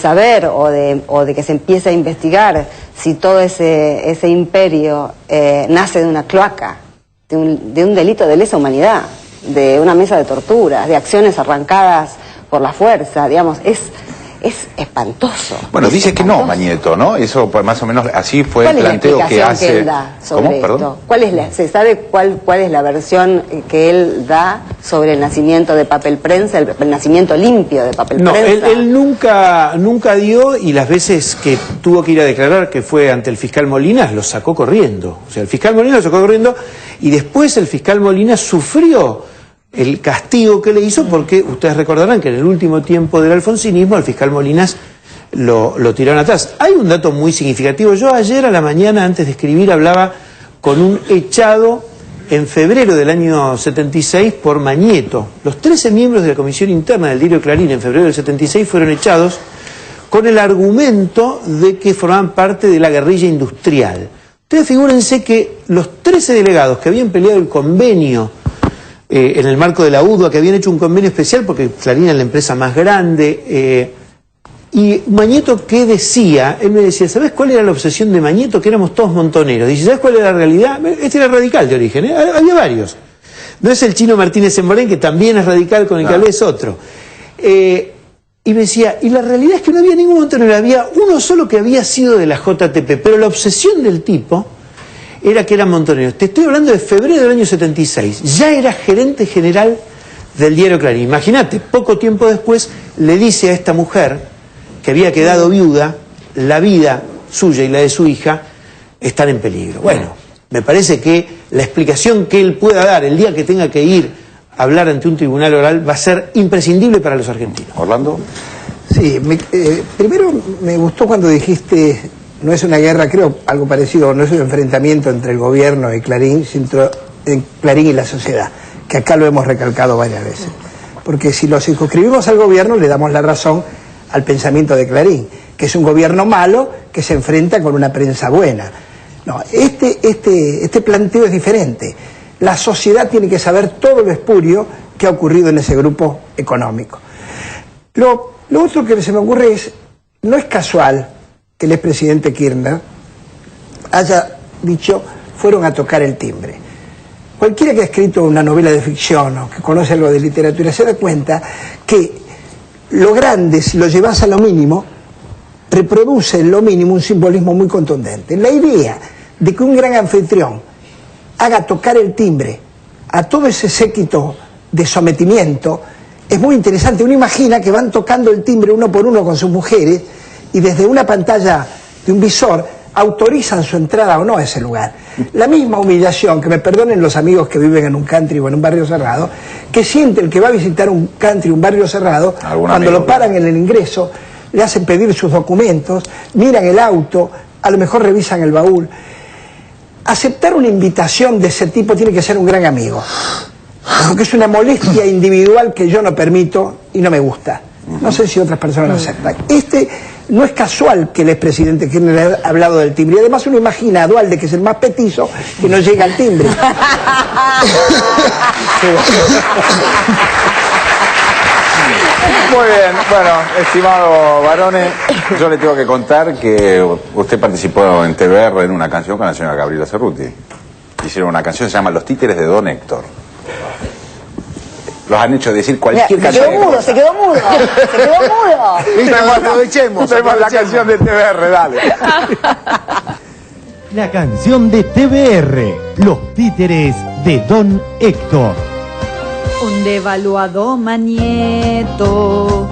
K: saber o de que se empiece a investigar si todo ese imperio nace de una cloaca, de un delito de lesa humanidad, de una mesa de torturas, de acciones arrancadas por la fuerza, digamos, es espantoso.
Q: Bueno, dice que no, Mañeto, ¿no? Eso pues, más o menos así fue el planteo que hace.
K: Que él da sobre esto? ¿Se sabe cuál es la versión que él da sobre el nacimiento de Papel Prensa, el nacimiento limpio de Papel Prensa?
R: Él nunca dio, y las veces que tuvo que ir a declarar, que fue ante el fiscal Molinas, lo sacó corriendo. O sea, el fiscal Molinas lo sacó corriendo y después el fiscal Molinas sufrió el castigo que le hizo, porque ustedes recordarán que en el último tiempo del alfonsinismo al fiscal Molinas lo tiraron atrás. Hay un dato muy significativo. Yo ayer a la mañana, antes de escribir, hablaba con un echado en febrero del año 76 por Mañeto. Los 13 miembros de la comisión interna del diario Clarín en febrero del 76 fueron echados con el argumento de que formaban parte de la guerrilla industrial. Ustedes figúrense que los 13 delegados que habían peleado el convenio en el marco de la UDUA, que habían hecho un convenio especial porque Clarín era la empresa más grande, y Mañeto, ¿qué decía? Él me decía, ¿sabes cuál era la obsesión de Mañeto? Que éramos todos montoneros. Dice, ¿sabes cuál era la realidad? Este era radical de origen, había varios. No es el Chino Martínez Emborén, que también es radical, con el que hablé es otro. Y me decía, y la realidad es que no había ningún Montonero, había uno solo que había sido de la JTP, pero la obsesión del tipo era que era Montonero. Te estoy hablando de febrero del año 76, ya era gerente general del diario Clarín. Imagínate, poco tiempo después le dice a esta mujer que había quedado viuda, la vida suya y la de su hija están en peligro. Bueno, me parece que la explicación que él pueda dar el día que tenga que ir a hablar ante un tribunal oral va a ser imprescindible para los argentinos.
Q: Orlando.
N: Sí, primero me gustó cuando dijiste, no es una guerra, creo algo parecido, no es un enfrentamiento entre el gobierno y Clarín, sino Clarín y la sociedad, que acá lo hemos recalcado varias veces. Porque si lo circunscribimos al gobierno, le damos la razón al pensamiento de Clarín, que es un gobierno malo que se enfrenta con una prensa buena. No, este planteo es diferente. La sociedad tiene que saber todo lo espurio que ha ocurrido en ese grupo económico. Lo otro que se me ocurre es, no es casual que el expresidente Kirchner haya dicho, fueron a tocar el timbre. Cualquiera que ha escrito una novela de ficción o que conoce algo de literatura se da cuenta que lo grande, si lo llevas a lo mínimo, reproduce en lo mínimo un simbolismo muy contundente. La idea de que un gran anfitrión haga tocar el timbre a todo ese séquito de sometimiento es muy interesante. Uno imagina que van tocando el timbre uno por uno con sus mujeres y desde una pantalla de un visor autorizan su entrada o no a ese lugar. La misma humillación, que me perdonen los amigos que viven en un country o en un barrio cerrado, que siente el que va a visitar un country, un barrio cerrado, cuando lo paran en el ingreso, le hacen pedir sus documentos, miran el auto, a lo mejor revisan el baúl. Aceptar una invitación de ese tipo tiene que ser un gran amigo, porque es una molestia individual que yo no permito y no me gusta. No sé si otras personas lo aceptan. No es casual que el expresidente Kirchner haya hablado del timbre. Y además uno imagina a Duhalde, que es el más petizo, que no llega al timbre.
Q: Muy bien, bueno, estimado Barone, yo le tengo que contar que usted participó en TVR en una canción con la señora Gabriela Cerruti. Hicieron una canción que se llama Los títeres de Don Héctor. Los han hecho decir cualquier canción.
K: Se quedó mudo.
Q: Aprovechemos la canción de TVR, dale.
A: La canción de TVR, Los títeres de Don Héctor.
C: Un devaluado Mañeto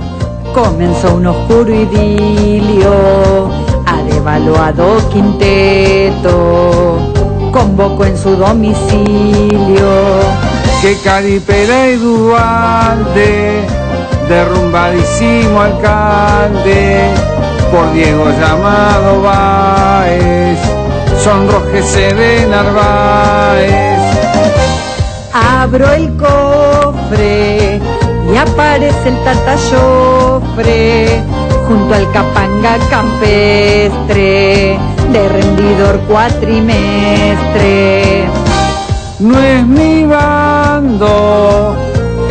C: comenzó un oscuro idilio. Ha devaluado Quinteto, convocó en su domicilio.
E: Que Caripela y Duhalde, derrumbadísimo alcalde, por Diego llamado Báez, sonrojece de Narváez.
C: Abro el cofre y aparece el Tata Joffre, junto al capanga campestre, de rendidor cuatrimestre.
E: No es mi bando,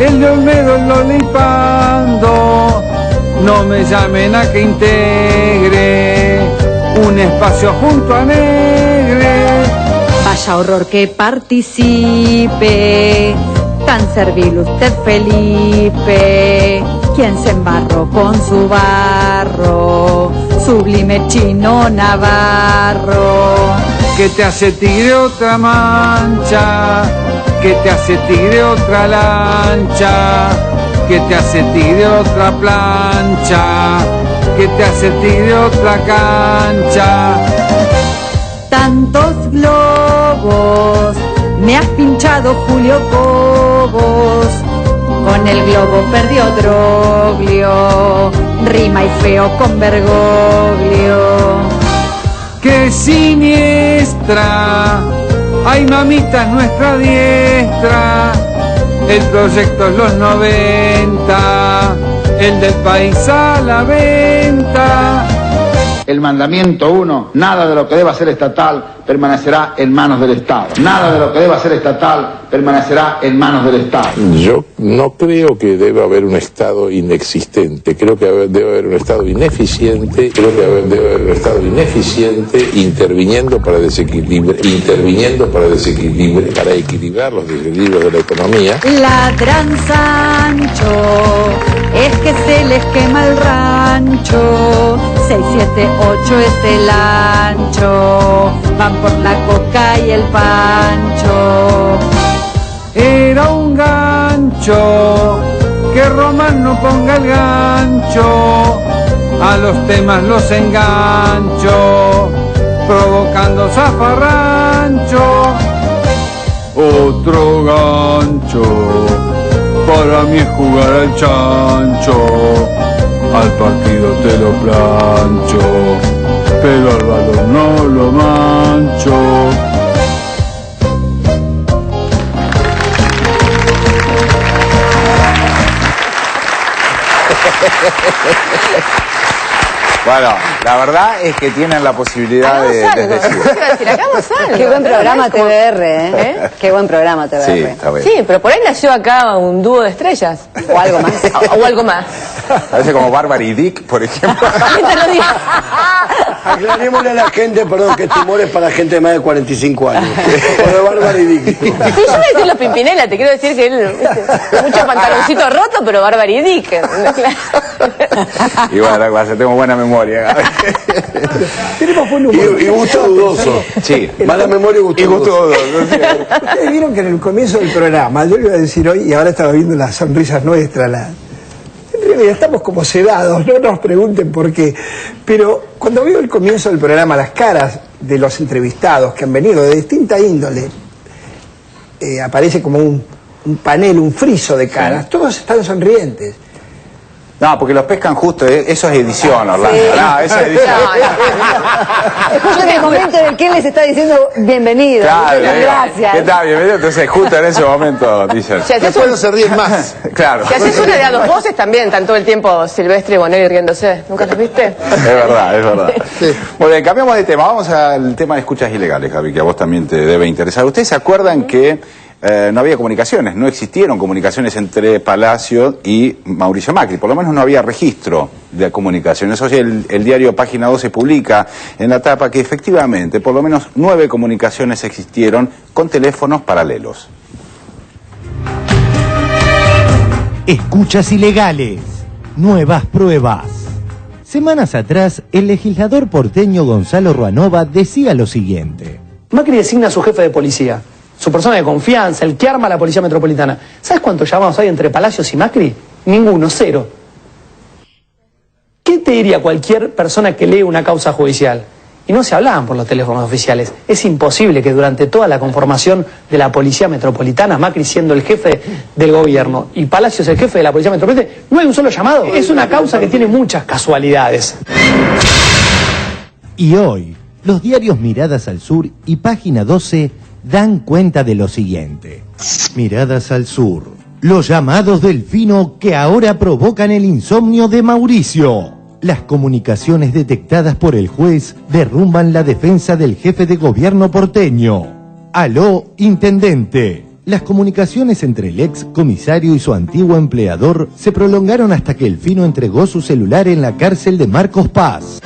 E: el de Olmedo, el Lolipando, no me llamen a que integre un espacio junto a Negre.
C: Vaya horror que participe, tan servil usted Felipe, quien se embarró con su barro, sublime Chino Navarro.
E: Que te hace tigre otra mancha, que te hace tigre otra lancha, que te hace tigre otra plancha, que te hace tigre otra cancha.
C: Tantos globos me has pinchado, Julio Cobos, con el globo perdió Droglio, rima y feo con Bergoglio.
E: ¡Qué siniestra! ¡Ay, mamita, es nuestra diestra! El proyecto es los 90, el del país a la venta.
L: El mandamiento 1, nada de lo que deba ser estatal permanecerá en manos del Estado. Nada de lo que deba ser estatal permanecerá en manos del Estado.
M: Yo no creo que deba haber un Estado inexistente, creo que debe haber un Estado ineficiente, interviniendo para para equilibrar los desequilibrios de la economía.
C: Ladran Sancho, es que se les quema el rancho. 6, 7, 8 es el ancho, van por la coca y el pancho.
E: Era un gancho, que Román no ponga el gancho, a los temas los engancho, provocando zafarrancho. Otro gancho, para mí es jugar al chancho, al partido te lo plancho, pero al balón no lo mancho.
Q: Bueno, la verdad es que tienen la posibilidad de decir.
K: Qué buen programa TBR, ¿eh? Qué buen programa TBR.
Q: Sí, está bien.
D: Sí, pero por ahí nació acá un dúo de estrellas.
K: O algo más.
D: O algo más.
Q: Parece como Bárbara y Dick, por ejemplo.
B: Aclarémosle a la gente, perdón, que este humor es para gente de más de 45 años. Por Bárbara y Dick.
D: Sí, yo voy a decir los Pimpinela, te quiero decir que él, mucho pantaloncito roto, pero Bárbara y Dick.
Q: Y bueno, tengo buena memoria.
N: Tenemos buen humor.
B: Y gusto dudoso.
Q: Sí.
B: Mala memoria y gusto dudoso.
N: Ustedes vieron que en el comienzo del programa, yo le iba a decir hoy, y ahora estaba viendo las sonrisas nuestras, en realidad estamos como sedados, no nos pregunten por qué, pero cuando veo el comienzo del programa, las caras de los entrevistados que han venido de distinta índole, aparece como un panel, un friso de caras, todos están sonrientes.
Q: No, porque los pescan justo, eso es edición, Orlando.
K: Sí.
Q: No, eso es edición.
K: Es justo en el momento en el que él les está diciendo bienvenido.
Q: Claro,
K: gracias.
Q: ¿qué tal? Bienvenido. Entonces, justo en ese momento dicen.
J: Después no se ríen más.
Q: Claro.
D: Si haces una de a dos voces también, están todo el tiempo Silvestre y Bonelli riéndose. ¿Nunca los viste?
Q: Es verdad, es verdad. Muy bien, cambiamos de tema. Vamos al tema de escuchas ilegales, Javi, que a vos también te debe interesar. ¿Ustedes se acuerdan que no había comunicaciones, no existieron comunicaciones entre Palacio y Mauricio Macri? Por lo menos no había registro de comunicaciones. Eso sí, el diario Página 12 publica en la tapa que efectivamente por lo menos 9 comunicaciones existieron con teléfonos paralelos.
A: Escuchas ilegales. Nuevas pruebas. Semanas atrás, el legislador porteño Gonzalo Ruanova decía lo siguiente.
H: Macri designa a su jefe de policía, su persona de confianza, el que arma la policía metropolitana. ¿Sabes cuántos llamados hay entre Palacios y Macri? Ninguno, 0. ¿Qué te diría cualquier persona que lee una causa judicial? Y no se hablaban por los teléfonos oficiales. Es imposible que durante toda la conformación de la policía metropolitana, Macri siendo el jefe del gobierno y Palacios el jefe de la policía metropolitana, no hay un solo llamado. Es una causa que tiene muchas casualidades.
A: Y hoy, los diarios Miradas al Sur y Página 12 dan cuenta de lo siguiente. Miradas al Sur. Los llamados del Fino que ahora provocan el insomnio de Mauricio. Las comunicaciones detectadas por el juez derrumban la defensa del jefe de gobierno porteño. Aló, intendente. Las comunicaciones entre el ex comisario y su antiguo empleador se prolongaron hasta que el Fino entregó su celular en la cárcel de Marcos Paz.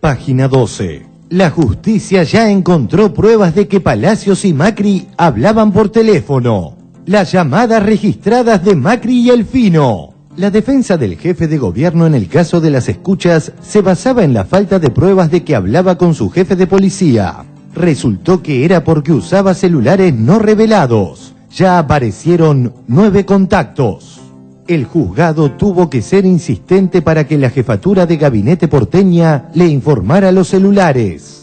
A: Página 12. La justicia ya encontró pruebas de que Palacios y Macri hablaban por teléfono. Las llamadas registradas de Macri y el Fino. La defensa del jefe de gobierno en el caso de las escuchas se basaba en la falta de pruebas de que hablaba con su jefe de policía. Resultó que era porque usaba celulares no revelados. Ya aparecieron 9 contactos. El juzgado tuvo que ser insistente para que la jefatura de gabinete porteña le informara los celulares.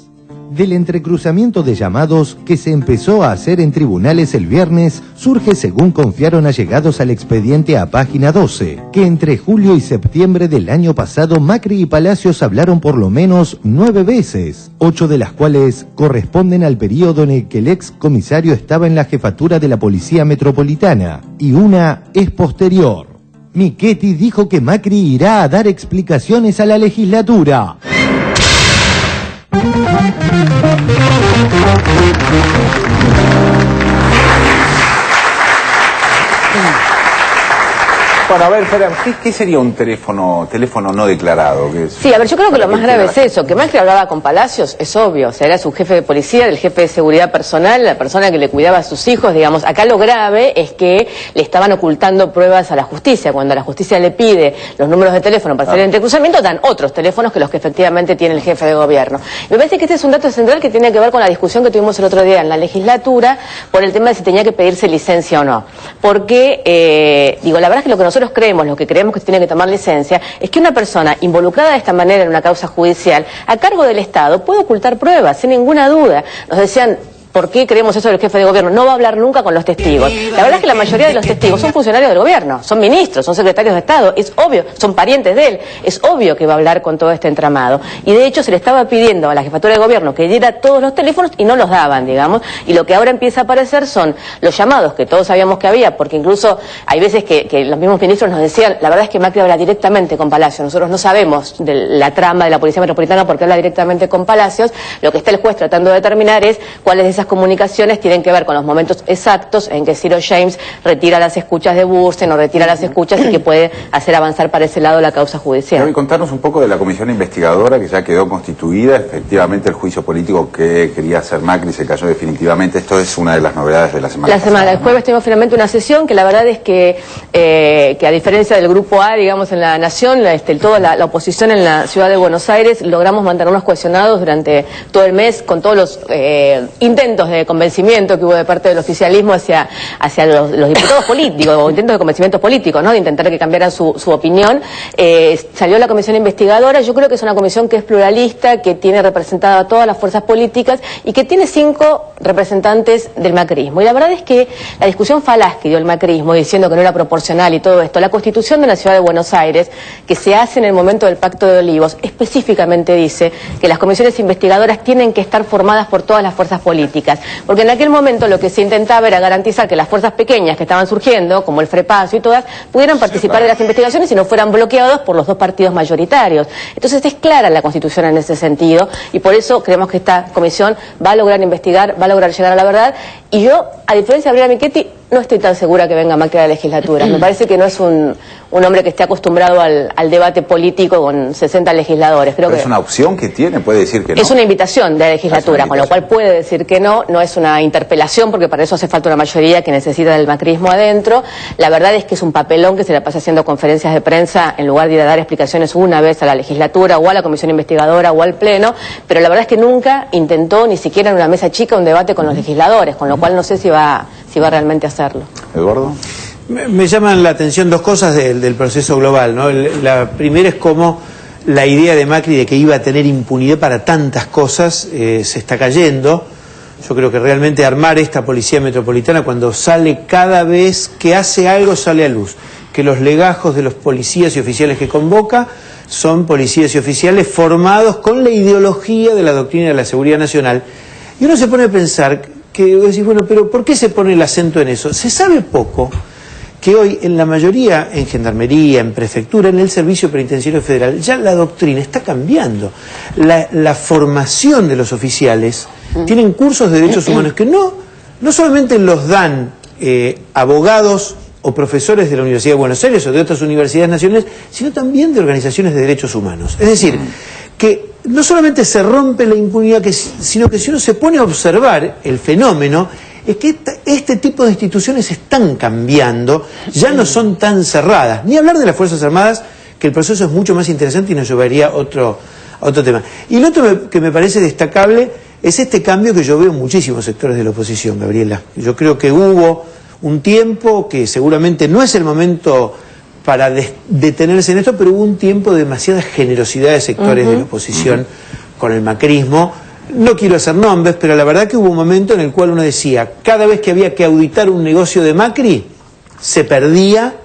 A: Del entrecruzamiento de llamados que se empezó a hacer en tribunales el viernes, surge, según confiaron allegados al expediente a Página 12, que entre julio y septiembre del año pasado Macri y Palacios hablaron por lo menos 9 veces, 8 de las cuales corresponden al periodo en el que el ex comisario estaba en la jefatura de la Policía Metropolitana, y una es posterior. Michetti dijo que Macri irá a dar explicaciones a la legislatura.
Q: Bueno, a ver, Fera, ¿qué sería un teléfono no declarado?
D: Sí, a ver, yo creo que lo más grave es eso, que Macri hablaba con Palacios, es obvio, o sea, era su jefe de policía, el jefe de seguridad personal, la persona que le cuidaba a sus hijos, digamos. Acá lo grave es que le estaban ocultando pruebas a la justicia. Cuando la justicia le pide los números de teléfono para hacer el entrecruzamiento, dan otros teléfonos que los que efectivamente tiene el jefe de gobierno. Me parece que este es un dato central que tiene que ver con la discusión que tuvimos el otro día en la legislatura por el tema de si tenía que pedirse licencia o no. Porque, la verdad es que lo que nosotros creemos, lo que creemos que tiene que tomar licencia, es que una persona involucrada de esta manera en una causa judicial, a cargo del Estado, puede ocultar pruebas, sin ninguna duda. Nos decían, ¿por qué creemos eso del jefe de gobierno? No va a hablar nunca con los testigos. La verdad es que la mayoría de los testigos son funcionarios del gobierno, son ministros, son secretarios de Estado, es obvio, son parientes de él, es obvio que va a hablar con todo este entramado. Y de hecho se le estaba pidiendo a la jefatura de gobierno que diera todos los teléfonos y no los daban, digamos. Y lo que ahora empieza a aparecer son los llamados que todos sabíamos que había, porque incluso hay veces que los mismos ministros nos decían, la verdad es que Macri habla directamente con Palacios, nosotros no sabemos de la trama de la Policía Metropolitana porque habla directamente con Palacios. Lo que está el juez tratando de determinar es cuáles de esas comunicaciones tienen que ver con los momentos exactos en que Ciro James retira las escuchas de Bursen o retira las escuchas y que puede hacer avanzar para ese lado la causa judicial.
Q: Quiero contarnos un poco de la comisión investigadora que ya quedó constituida. Efectivamente, el juicio político que quería hacer Macri se cayó definitivamente. Esto es una de las novedades de la semana pasada.
D: El jueves tuvimos finalmente una sesión que la verdad es que a diferencia del grupo A, digamos, en la Nación, toda la oposición en la ciudad de Buenos Aires, logramos mantenernos cohesionados durante todo el mes con todos los intentos de convencimiento que hubo de parte del oficialismo hacia los diputados políticos, o intentos de convencimiento político, ¿no? De intentar que cambiaran su opinión. Salió la comisión investigadora. Yo creo que es una comisión que es pluralista, que tiene representada a todas las fuerzas políticas y que tiene 5 representantes del macrismo. Y la verdad es que la discusión falaz que dio el macrismo, diciendo que no era proporcional y todo esto, la Constitución de la Ciudad de Buenos Aires, que se hace en el momento del Pacto de Olivos, específicamente dice que las comisiones investigadoras tienen que estar formadas por todas las fuerzas políticas. Porque en aquel momento lo que se intentaba era garantizar que las fuerzas pequeñas que estaban surgiendo, como el FREPASO y todas, pudieran participar de las investigaciones y no fueran bloqueados por los 2 partidos mayoritarios. Entonces es clara la Constitución en ese sentido y por eso creemos que esta comisión va a lograr investigar, va a lograr llegar a la verdad. Y yo, a diferencia de Gabriela Michetti, no estoy tan segura que venga Macri a la legislatura. Me parece que no es un hombre que esté acostumbrado al debate político con 60 legisladores. Creo que
Q: es una opción que tiene, puede decir que no.
D: Es una invitación de la legislatura, con lo cual puede decir que no es una interpelación, porque para eso hace falta una mayoría que necesita del macrismo adentro. La verdad es que es un papelón que se le pasa haciendo conferencias de prensa en lugar de ir a dar explicaciones una vez a la legislatura o a la comisión investigadora o al pleno, pero la verdad es que nunca intentó, ni siquiera en una mesa chica, un debate con los legisladores, con lo cual no sé si va realmente a hacerlo.
Q: Eduardo.
R: Me llaman la atención 2 cosas del proceso global, ¿no? La primera es cómo la idea de Macri de que iba a tener impunidad para tantas cosas se está cayendo. Yo creo que realmente armar esta policía metropolitana, cuando sale cada vez que hace algo, sale a luz. Que los legajos de los policías y oficiales que convoca son policías y oficiales formados con la ideología de la doctrina de la seguridad nacional. Y uno se pone a pensar que decís, bueno, pero ¿por qué se pone el acento en eso? Se sabe poco que hoy en la mayoría, en gendarmería, en prefectura, en el servicio penitenciario federal, ya la doctrina está cambiando. La formación de los oficiales tienen cursos de derechos humanos que no solamente los dan abogados o profesores de la Universidad de Buenos Aires o de otras universidades nacionales, sino también de organizaciones de derechos humanos. Es decir, que no solamente se rompe la impunidad, sino que si uno se pone a observar el fenómeno, es que este tipo de instituciones están cambiando, ya no son tan cerradas. Ni hablar de las Fuerzas Armadas, que el proceso es mucho más interesante y nos llevaría a otro tema. Y lo otro que me parece destacable es este cambio que yo veo en muchísimos sectores de la oposición, Gabriela. Yo creo que hubo un tiempo que seguramente no es el momento para detenerse en esto, pero hubo un tiempo de demasiada generosidad de sectores de la oposición con el macrismo. No quiero hacer nombres, pero la verdad que hubo un momento en el cual uno decía, cada vez que había que auditar un negocio de Macri, se perdía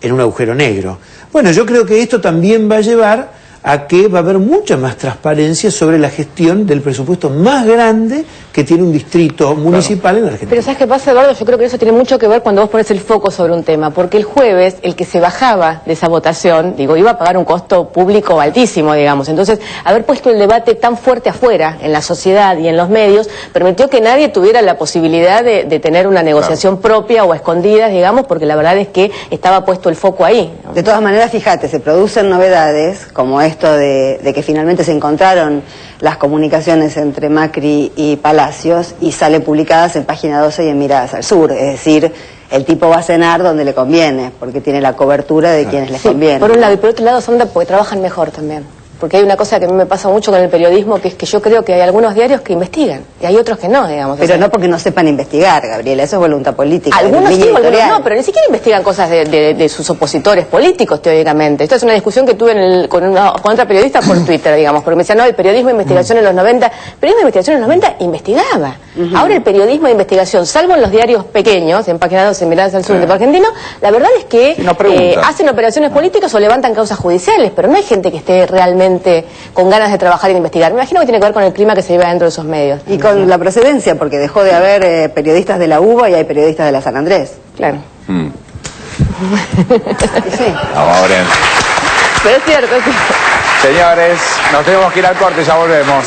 R: en un agujero negro. Bueno, yo creo que esto también va a llevar a que va a haber mucha más transparencia sobre la gestión del presupuesto más grande que tiene un distrito municipal en la Argentina.
D: Pero ¿sabes qué pasa, Eduardo? Yo creo que eso tiene mucho que ver cuando vos pones el foco sobre un tema, porque el jueves el que se bajaba de esa votación, iba a pagar un costo público altísimo, digamos. Entonces, haber puesto el debate tan fuerte afuera, en la sociedad y en los medios, permitió que nadie tuviera la posibilidad de tener una negociación propia o a escondidas, digamos, porque la verdad es que estaba puesto el foco ahí, ¿no?
K: De todas maneras, fíjate, se producen novedades como esto de que finalmente se encontraron las comunicaciones entre Macri y Palacios y salen publicadas en Página 12 y en Miradas al Sur, es decir, el tipo va a cenar donde le conviene, porque tiene la cobertura de quienes les conviene.
D: Por un lado, y por otro lado, Sonda, porque trabajan mejor también. Porque hay una cosa que a mí me pasa mucho con el periodismo, que es que yo creo que hay algunos diarios que investigan, y hay otros que no, digamos.
K: Pero no porque no sepan investigar, Gabriela, eso es voluntad política.
D: Algunos sí, algunos no, pero ni siquiera investigan cosas de sus opositores políticos, teóricamente. Esta es una discusión que tuve con otra periodista por Twitter, digamos, porque me decía, no, el periodismo de investigación en los 90, el periodismo de investigación en los 90 investigaba. Ahora el periodismo de investigación, salvo en los diarios pequeños, en Página 12, en Miradas al Sur, de Argentino, la verdad es que hacen operaciones políticas o levantan causas judiciales, pero no hay gente que esté realmente con ganas de trabajar y de investigar. Me imagino que tiene que ver con el clima que se vive dentro de esos medios.
K: Y con la procedencia, porque dejó de haber periodistas de la UBA y hay periodistas de la San Andrés.
D: Claro.
Q: Sí.
D: Vamos,
Q: Pero
D: es cierto, es cierto.
Q: Señores, nos tenemos que ir al corte, ya volvemos.